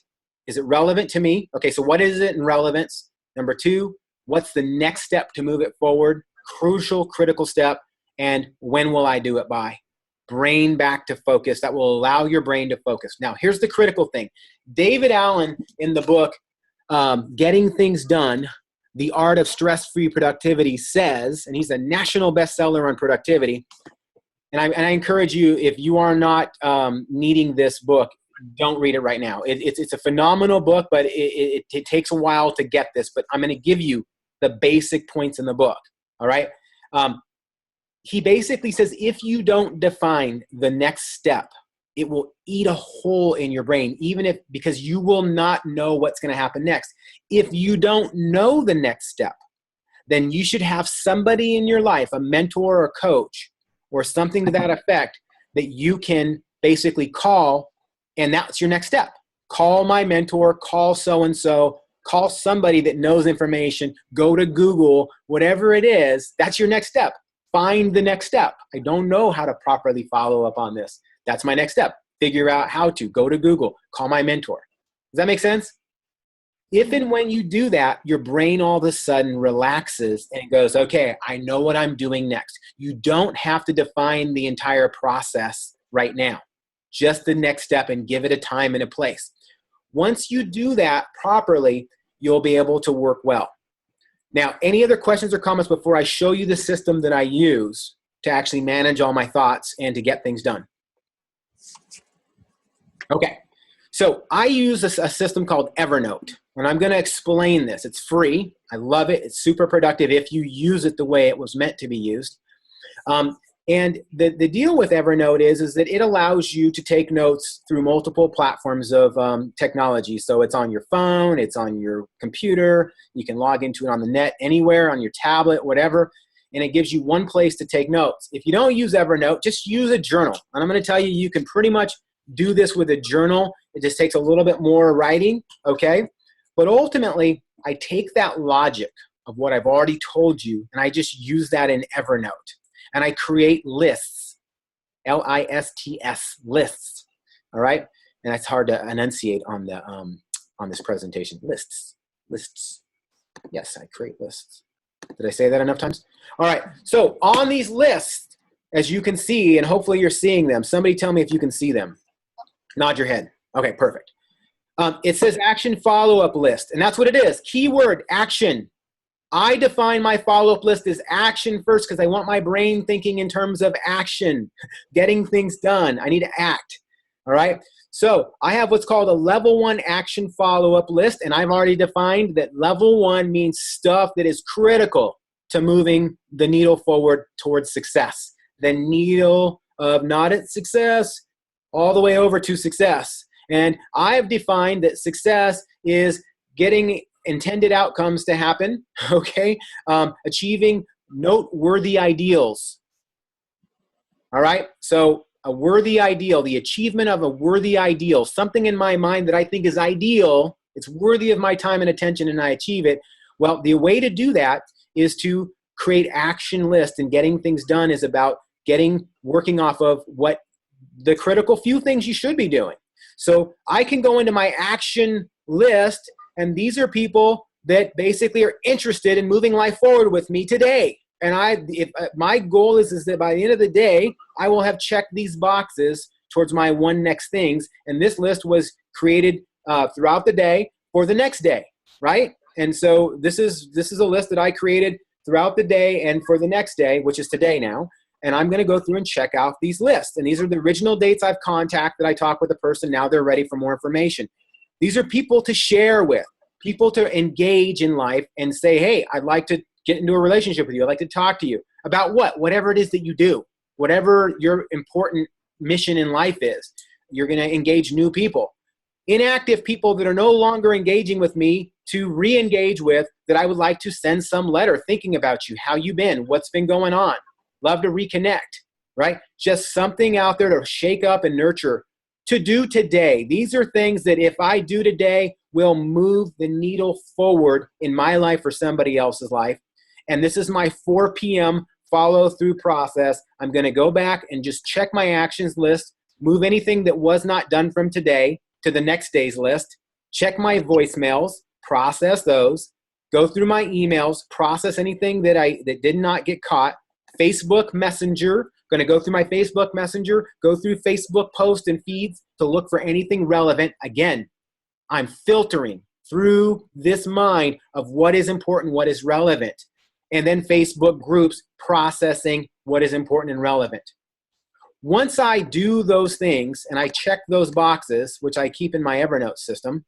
Is it relevant to me? Okay, so what is it in relevance? Number 2, what's the next step to move it forward? Crucial, critical step. And when will I do it by? Brain back to focus. That will allow your brain to focus. Now, here's the critical thing. David Allen, in the book, Getting Things Done, The Art of Stress-Free Productivity, says, and he's a national bestseller on productivity, and I encourage you, if you are not needing this book, don't read it right now. It's a phenomenal book, but it takes a while to get this, but I'm going to give you the basic points in the book, all right? he basically says, if you don't define the next step, it will eat a hole in your brain, because you will not know what's going to happen next. If you don't know the next step, then you should have somebody in your life, a mentor or coach or something to that effect, that you can basically call, and that's your next step. Call my mentor, call so-and-so, call somebody that knows information, go to Google, whatever it is, that's your next step. Find the next step. I don't know how to properly follow up on this. That's my next step. Figure out how to. Go to Google. Call my mentor. Does that make sense? If and when you do that, your brain all of a sudden relaxes and goes, okay, I know what I'm doing next. You don't have to define the entire process right now. Just the next step, and give it a time and a place. Once you do that properly, you'll be able to work well. Now, any other questions or comments before I show you the system that I use to actually manage all my thoughts and to get things done? Okay, so I use a system called Evernote, and I'm going to explain this. It's free. I love it. It's super productive if you use it the way it was meant to be used. And the deal with Evernote is that it allows you to take notes through multiple platforms of technology. So it's on your phone, it's on your computer, you can log into it on the net anywhere, on your tablet, whatever, and it gives you one place to take notes. If you don't use Evernote, just use a journal. And I'm going to tell you, you can pretty much do this with a journal. It just takes a little bit more writing, okay? But ultimately, I take that logic of what I've already told you, and I just use that in Evernote. And I create lists, L-I-S-T-S, lists, all right? And that's hard to enunciate on this presentation. Lists. Yes, I create lists. Did I say that enough times? All right, so on these lists, as you can see, and hopefully you're seeing them, somebody tell me if you can see them. Nod your head. Okay, perfect. It says action follow-up list, and that's what it is. Keyword, action. I define my follow-up list as action first because I want my brain thinking in terms of action, getting things done. I need to act, all right? So I have what's called a level 1 action follow-up list, and I've already defined that level 1 means stuff that is critical to moving the needle forward towards success. The needle of not at success all the way over to success. And I've defined that success is getting intended outcomes to happen, okay? Achieving noteworthy ideals, all right? So a worthy ideal, the achievement of a worthy ideal, something in my mind that I think is ideal, it's worthy of my time and attention, and I achieve it. Well, the way to do that is to create action lists, and getting things done is about working off of what the critical few things you should be doing. So I can go into my action list, and these are people that basically are interested in moving life forward with me today. And my goal is that by the end of the day, I will have checked these boxes towards my one next things. And this list was created throughout the day for the next day, right? And so this is a list that I created throughout the day and for the next day, which is today now. And I'm going to go through and check out these lists. And these are the original dates I've contacted. I talked with the person. Now they're ready for more information. These are people to share with, people to engage in life and say, hey, I'd like to get into a relationship with you. I'd like to talk to you about whatever it is that you do, whatever your important mission in life is. You're going to engage new people. Inactive people that are no longer engaging with me to re-engage with, that I would like to send some letter thinking about you, how you been, what's been going on. Love to reconnect, right? Just something out there to shake up and nurture. To do today. These are things that if I do today will move the needle forward in my life or somebody else's life. And this is my 4 p.m. follow-through process. I'm going to go back and just check my actions list, move anything that was not done from today to the next day's list, check my voicemails, process those, go through my emails, process anything that did not get caught, Facebook Messenger, going to go through my Facebook Messenger, go through Facebook posts and feeds to look for anything relevant. Again, I'm filtering through this mind of what is important, what is relevant. And then Facebook groups processing what is important and relevant. Once I do those things and I check those boxes, which I keep in my Evernote system,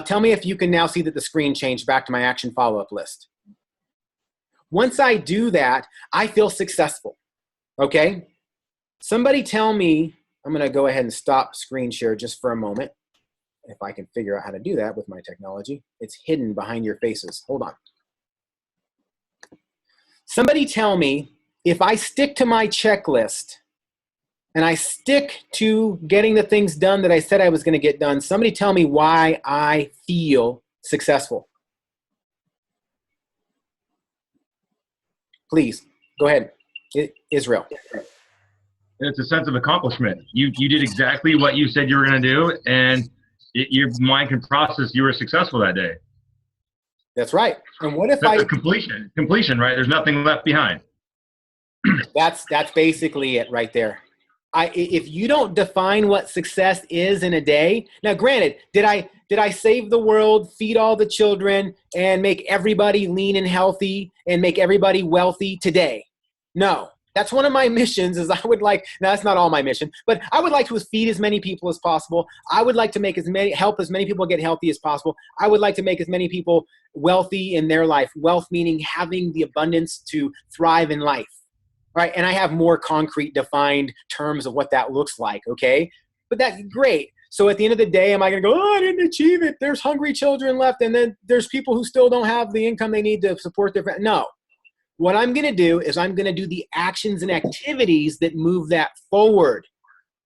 tell me if you can now see that the screen changed back to my action follow-up list. Once I do that, I feel successful. Okay? Somebody tell me, I'm going to go ahead and stop screen share just for a moment. If I can figure out how to do that with my technology. It's hidden behind your faces. Hold on. Somebody tell me, if I stick to my checklist and I stick to getting the things done that I said I was going to get done, somebody tell me why I feel successful. Please, go ahead. Israel. It's a sense of accomplishment. You did exactly what you said you were going to do, and your mind can process you were successful that day. That's right. And what if That's completion, right? There's nothing left behind. That's basically it right there. If you don't define what success is in a day, now granted, did I save the world, feed all the children, and make everybody lean and healthy and make everybody wealthy today? No. That's one of my missions is I would like, now that's not all my mission, but I would like to feed as many people as possible. I would like to help as many people get healthy as possible. I would like to make as many people wealthy in their life. Wealth meaning having the abundance to thrive in life, right? And I have more concrete defined terms of what that looks like, okay? But that's great. So at the end of the day, am I going to go, oh, I didn't achieve it. There's hungry children left. And then there's people who still don't have the income they need to support their family. No. What I'm going to do is I'm going to do the actions and activities that move that forward.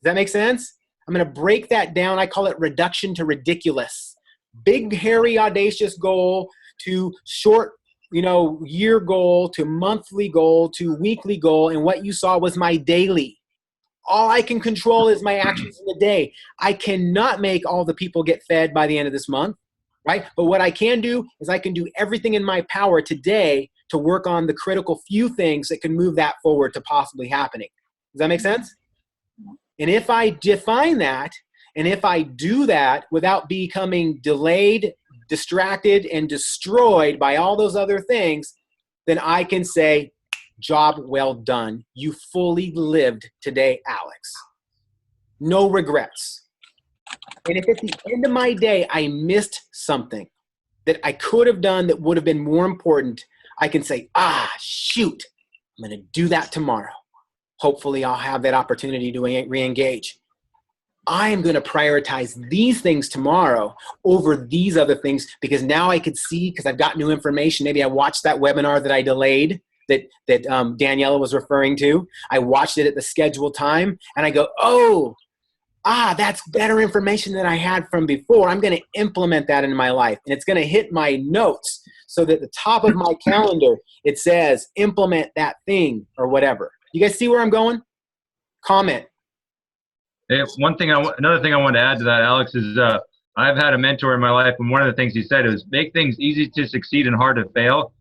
Does that make sense? I'm going to break that down. I call it reduction to ridiculous. Big, hairy, audacious goal to short, year goal to monthly goal to weekly goal. And what you saw was my daily. All I can control is my actions in the day. I cannot make all the people get fed by the end of this month, right? But what I can do is I can do everything in my power today to work on the critical few things that can move that forward to possibly happening. Does that make sense? And if I define that, and if I do that without becoming delayed, distracted, and destroyed by all those other things, then I can say, job well done. You fully lived today, Alex. No regrets. And if at the end of my day I missed something that I could have done that would have been more important, I can say, shoot, I'm going to do that tomorrow. Hopefully I'll have that opportunity to re-engage. I am going to prioritize these things tomorrow over these other things because now I could see, because I've got new information. Maybe I watched that webinar that I delayed that Daniela was referring to. I watched it at the scheduled time and I go, that's better information than I had from before. I'm going to implement that in my life. And it's going to hit my notes so that at the top of my calendar, it says, implement that thing or whatever. You guys see where I'm going? Comment. Hey, another thing I wanted to add to that, Alex, is I've had a mentor in my life, and one of the things he said is make things easy to succeed and hard to fail.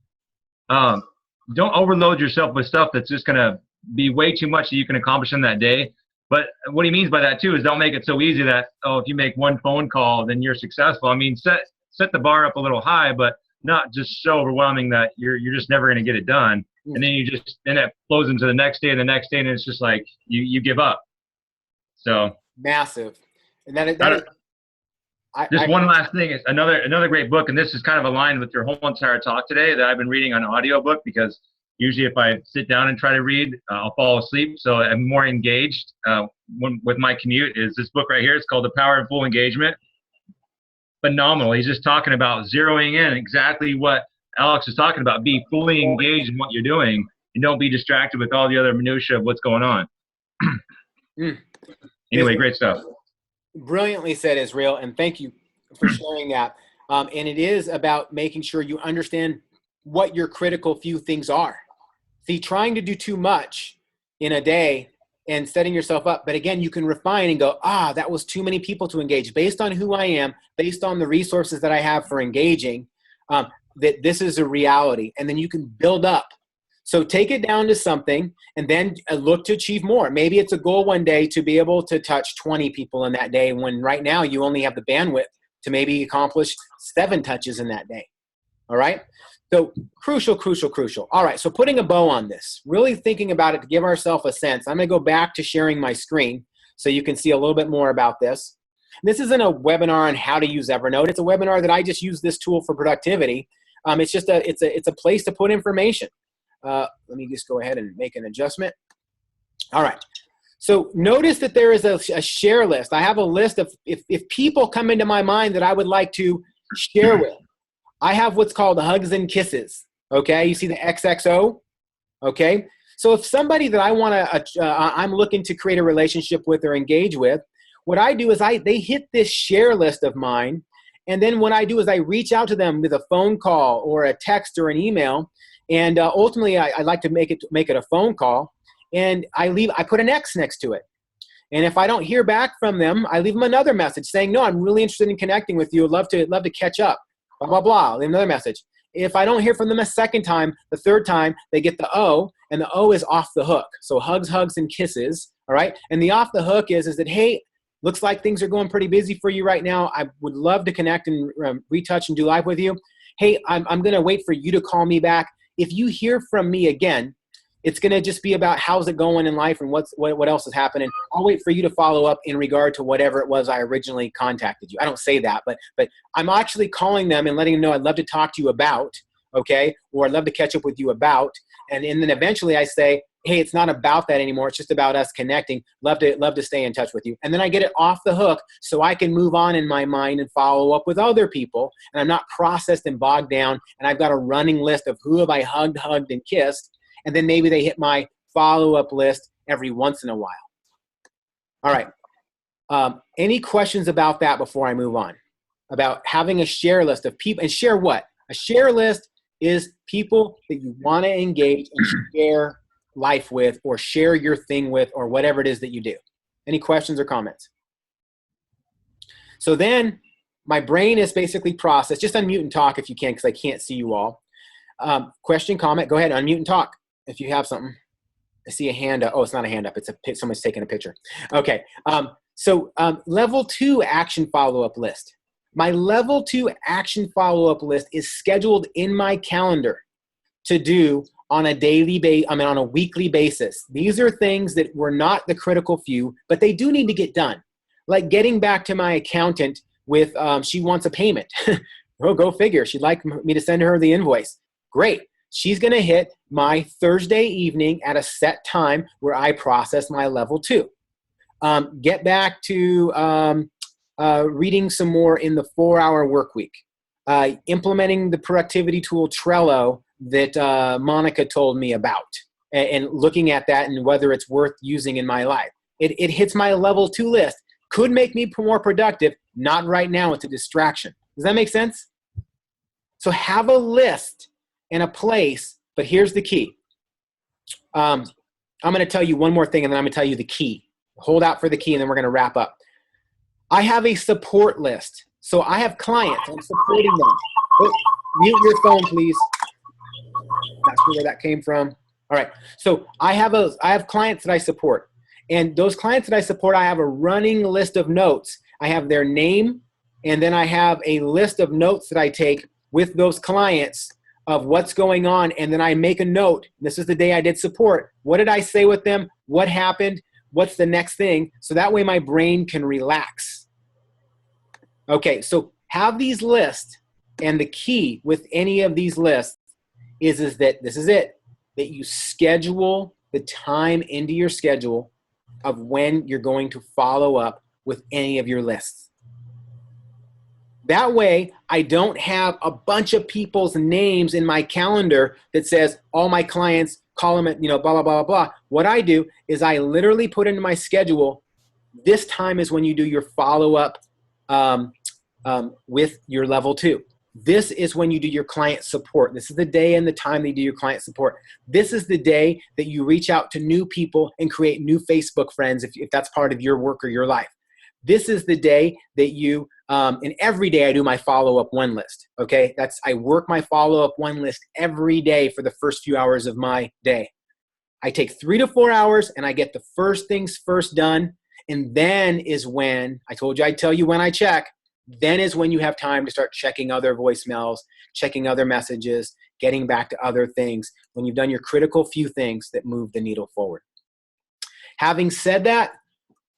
Don't overload yourself with stuff that's just going to be way too much that you can accomplish in that day. But what he means by that too is don't make it so easy that, if you make one phone call, then you're successful. I mean, set the bar up a little high, but not just so overwhelming that you're just never going to get it done. And then it flows into the next day and the next day, and it's just like you give up. So massive. And one last thing is another great book, and this is kind of aligned with your whole entire talk today that I've been reading on audiobook because usually if I sit down and try to read, I'll fall asleep. So I'm more engaged with my commute is this book right here. It's called The Power of Full Engagement. Phenomenal. He's just talking about zeroing in exactly what Alex is talking about. Be fully engaged in what you're doing and don't be distracted with all the other minutia of what's going on. Anyway, great stuff. Brilliantly said, Israel, and thank you for sharing that. And it is about making sure you understand what your critical few things are. See, trying to do too much in a day and setting yourself up. But again, you can refine and go, that was too many people to engage. Based on who I am, based on the resources that I have for engaging, that this is a reality. And then you can build up. So take it down to something and then look to achieve more. Maybe it's a goal one day to be able to touch 20 people in that day when right now you only have the bandwidth to maybe accomplish 7 touches in that day. All right? So crucial. All right, so putting a bow on this, really thinking about it to give ourselves a sense. I'm going to go back to sharing my screen so you can see a little bit more about this. This isn't a webinar on how to use Evernote. It's a webinar that I just use this tool for productivity. It's just it's a place to put information. Let me just go ahead and make an adjustment. All right. So notice that there is a share list. I have a list of if people come into my mind that I would like to share with. I have what's called hugs and kisses. Okay, you see the XXO? Okay, so if somebody that I want to, I'm looking to create a relationship with or engage with, what I do is they hit this share list of mine, and then what I do is I reach out to them with a phone call or a text or an email, and ultimately I like to make it a phone call, and I put an X next to it. And if I don't hear back from them, I leave them another message saying, no, I'm really interested in connecting with you. I'd love to catch up, blah, blah, blah. Leave another message. If I don't hear from them a second time, the third time, they get the O, and the O is off the hook. So hugs, hugs, and kisses, all right? And the off the hook is that, hey, looks like things are going pretty busy for you right now. I would love to connect and retouch and do live with you. Hey, I'm going to wait for you to call me back. If you hear from me again, it's going to just be about how's it going in life and what else is happening. I'll wait for you to follow up in regard to whatever it was I originally contacted you. I don't say that, but I'm actually calling them and letting them know I'd love to talk to you about, okay, or I'd love to catch up with you about. And then eventually I say, hey, it's not about that anymore. It's just about us connecting. Love to stay in touch with you. And then I get it off the hook so I can move on in my mind and follow up with other people. And I'm not processed and bogged down. And I've got a running list of who have I hugged, and kissed. And then maybe they hit my follow-up list every once in a while. All right. Any questions about that before I move on? About having a share list of people. And share what? A share list is people that you want to engage and share life with or share your thing with or whatever it is that you do. Any questions or comments? So then my brain is basically processed. Just unmute and talk if you can because I can't see you all. Question, comment, go ahead, unmute and talk. If you have something, I see a hand up. Oh, it's not a hand up. It's someone's taking a picture. Okay. So level 2 action follow-up list. My level 2 action follow-up list is scheduled in my calendar to do on a weekly basis. These are things that were not the critical few, but they do need to get done. Like getting back to my accountant with, she wants a payment. Oh, go figure. She'd like me to send her the invoice. Great. She's going to hit my Thursday evening at a set time where I process my level 2. Get back to reading some more in the 4-hour work week. Implementing the productivity tool Trello that Monica told me about and looking at that and whether it's worth using in my life. It hits my level 2 list. Could make me more productive. Not right now. It's a distraction. Does that make sense? So have a list and a place, but here's the key. I'm going to tell you one more thing, and then I'm going to tell you the key. Hold out for the key, and then we're going to wrap up. I have a support list. So I have clients. I'm supporting them. Oh, mute your phone, please. Not sure where that came from. All right. So I have clients that I support. And those clients that I support, I have a running list of notes. I have their name, and then I have a list of notes that I take with those clients of what's going on, and then I make a note. This is the day I did support. What did I say with them? What happened? What's the next thing? So that way my brain can relax. Okay, so have these lists, and the key with any of these lists is that this is it, that you schedule the time into your schedule of when you're going to follow up with any of your lists. That way, I don't have a bunch of people's names in my calendar that says all my clients call them at, blah, blah, blah, blah. What I do is I literally put into my schedule, this time is when you do your follow-up with your level 2. This is when you do your client support. This is the day and the time that you do your client support. This is the day that you reach out to new people and create new Facebook friends if that's part of your work or your life. This is the day that you, and every day I do my follow-up 1 list, okay? I work my follow-up 1 list every day for the first few hours of my day. I take 3 to 4 hours and I get the first things first done. And then is when, I told you I'd tell you when I check, then is when you have time to start checking other voicemails, checking other messages, getting back to other things, when you've done your critical few things that move the needle forward. Having said that,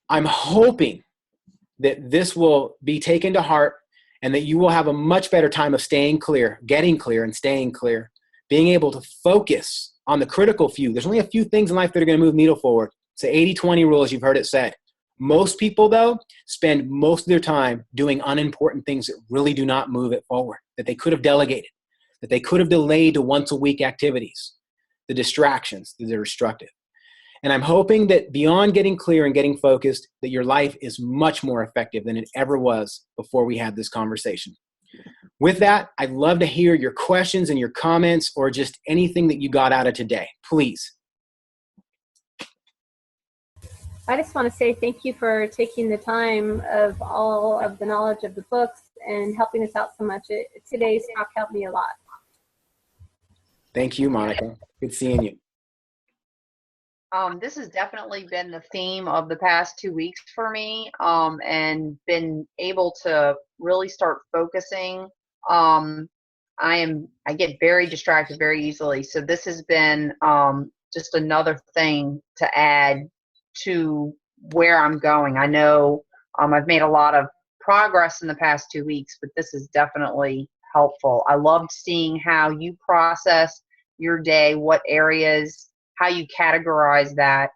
I'm hoping that this will be taken to heart and that you will have a much better time of staying clear, getting clear and staying clear, being able to focus on the critical few. There's only a few things in life that are going to move the needle forward. It's the 80-20 rule, as you've heard it said. Most people, though, spend most of their time doing unimportant things that really do not move it forward, that they could have delegated, that they could have delayed to once-a-week activities, the distractions that are destructive. And I'm hoping that beyond getting clear and getting focused, that your life is much more effective than it ever was before we had this conversation. With that, I'd love to hear your questions and your comments or just anything that you got out of today. Please. I just want to say thank you for taking the time of all of the knowledge of the books and helping us out so much. Today's talk helped me a lot. Thank you, Monica. Good seeing you. This has definitely been the theme of the past 2 weeks for me, and been able to really start focusing. I get very distracted very easily, so this has been just another thing to add to where I'm going. I know I've made a lot of progress in the past 2 weeks, but this is definitely helpful. I loved seeing how you process your day, what areas, how you categorize that.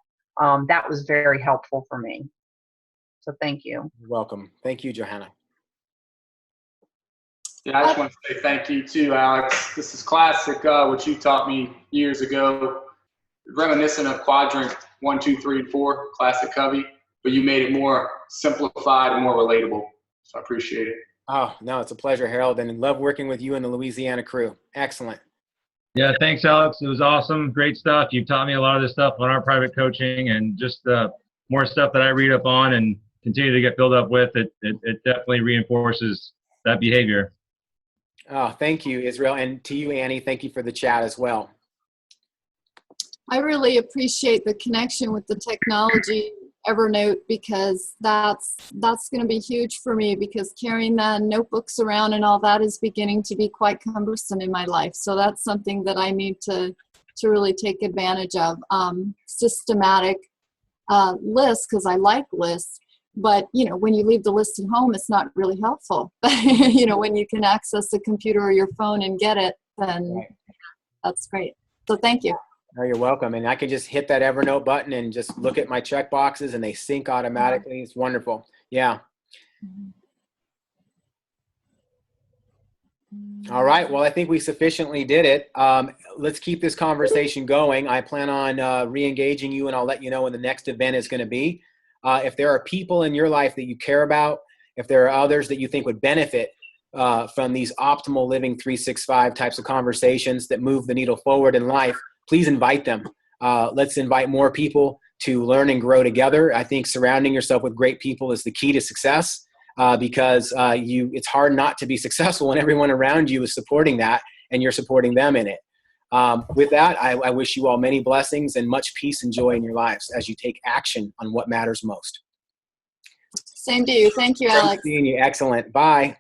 That was very helpful for me. So thank you. You're welcome. Thank you, Johanna. Yeah, I just want to say thank you too, Alex. This is classic, what you taught me years ago, reminiscent of quadrant 1, 2, 3, and 4, classic Covey, but you made it more simplified and more relatable. So I appreciate it. Oh, no, it's a pleasure, Harold, and love working with you and the Louisiana crew. Excellent. Yeah, thanks, Alex. It was awesome. Great stuff. You taught me a lot of this stuff on our private coaching, and just more stuff that I read up on and continue to get filled up with. It definitely reinforces that behavior. Oh, thank you, Israel. And to you, Annie, thank you for the chat as well. I really appreciate the connection with the technology Evernote, because that's going to be huge for me, because carrying the notebooks around and all that is beginning to be quite cumbersome in my life. So that's something that I need to really take advantage of. Systematic lists, because I like lists, but when you leave the list at home, it's not really helpful. When you can access the computer or your phone and get it, then that's great. So thank you. Oh, you're welcome. And I can just hit that Evernote button and just look at my check boxes and they sync automatically. It's wonderful. Yeah. All right. Well, I think we sufficiently did it. Let's keep this conversation going. I plan on re-engaging you, and I'll let you know when the next event is going to be. If there are people in your life that you care about, if there are others that you think would benefit from these optimal living 365 types of conversations that move the needle forward in life, please invite them. Let's invite more people to learn and grow together. I think surrounding yourself with great people is the key to success, because it's hard not to be successful when everyone around you is supporting that and you're supporting them in it. With that, I wish you all many blessings and much peace and joy in your lives as you take action on what matters most. Same to you. Thank you, Alex. Great seeing you. Excellent. Bye.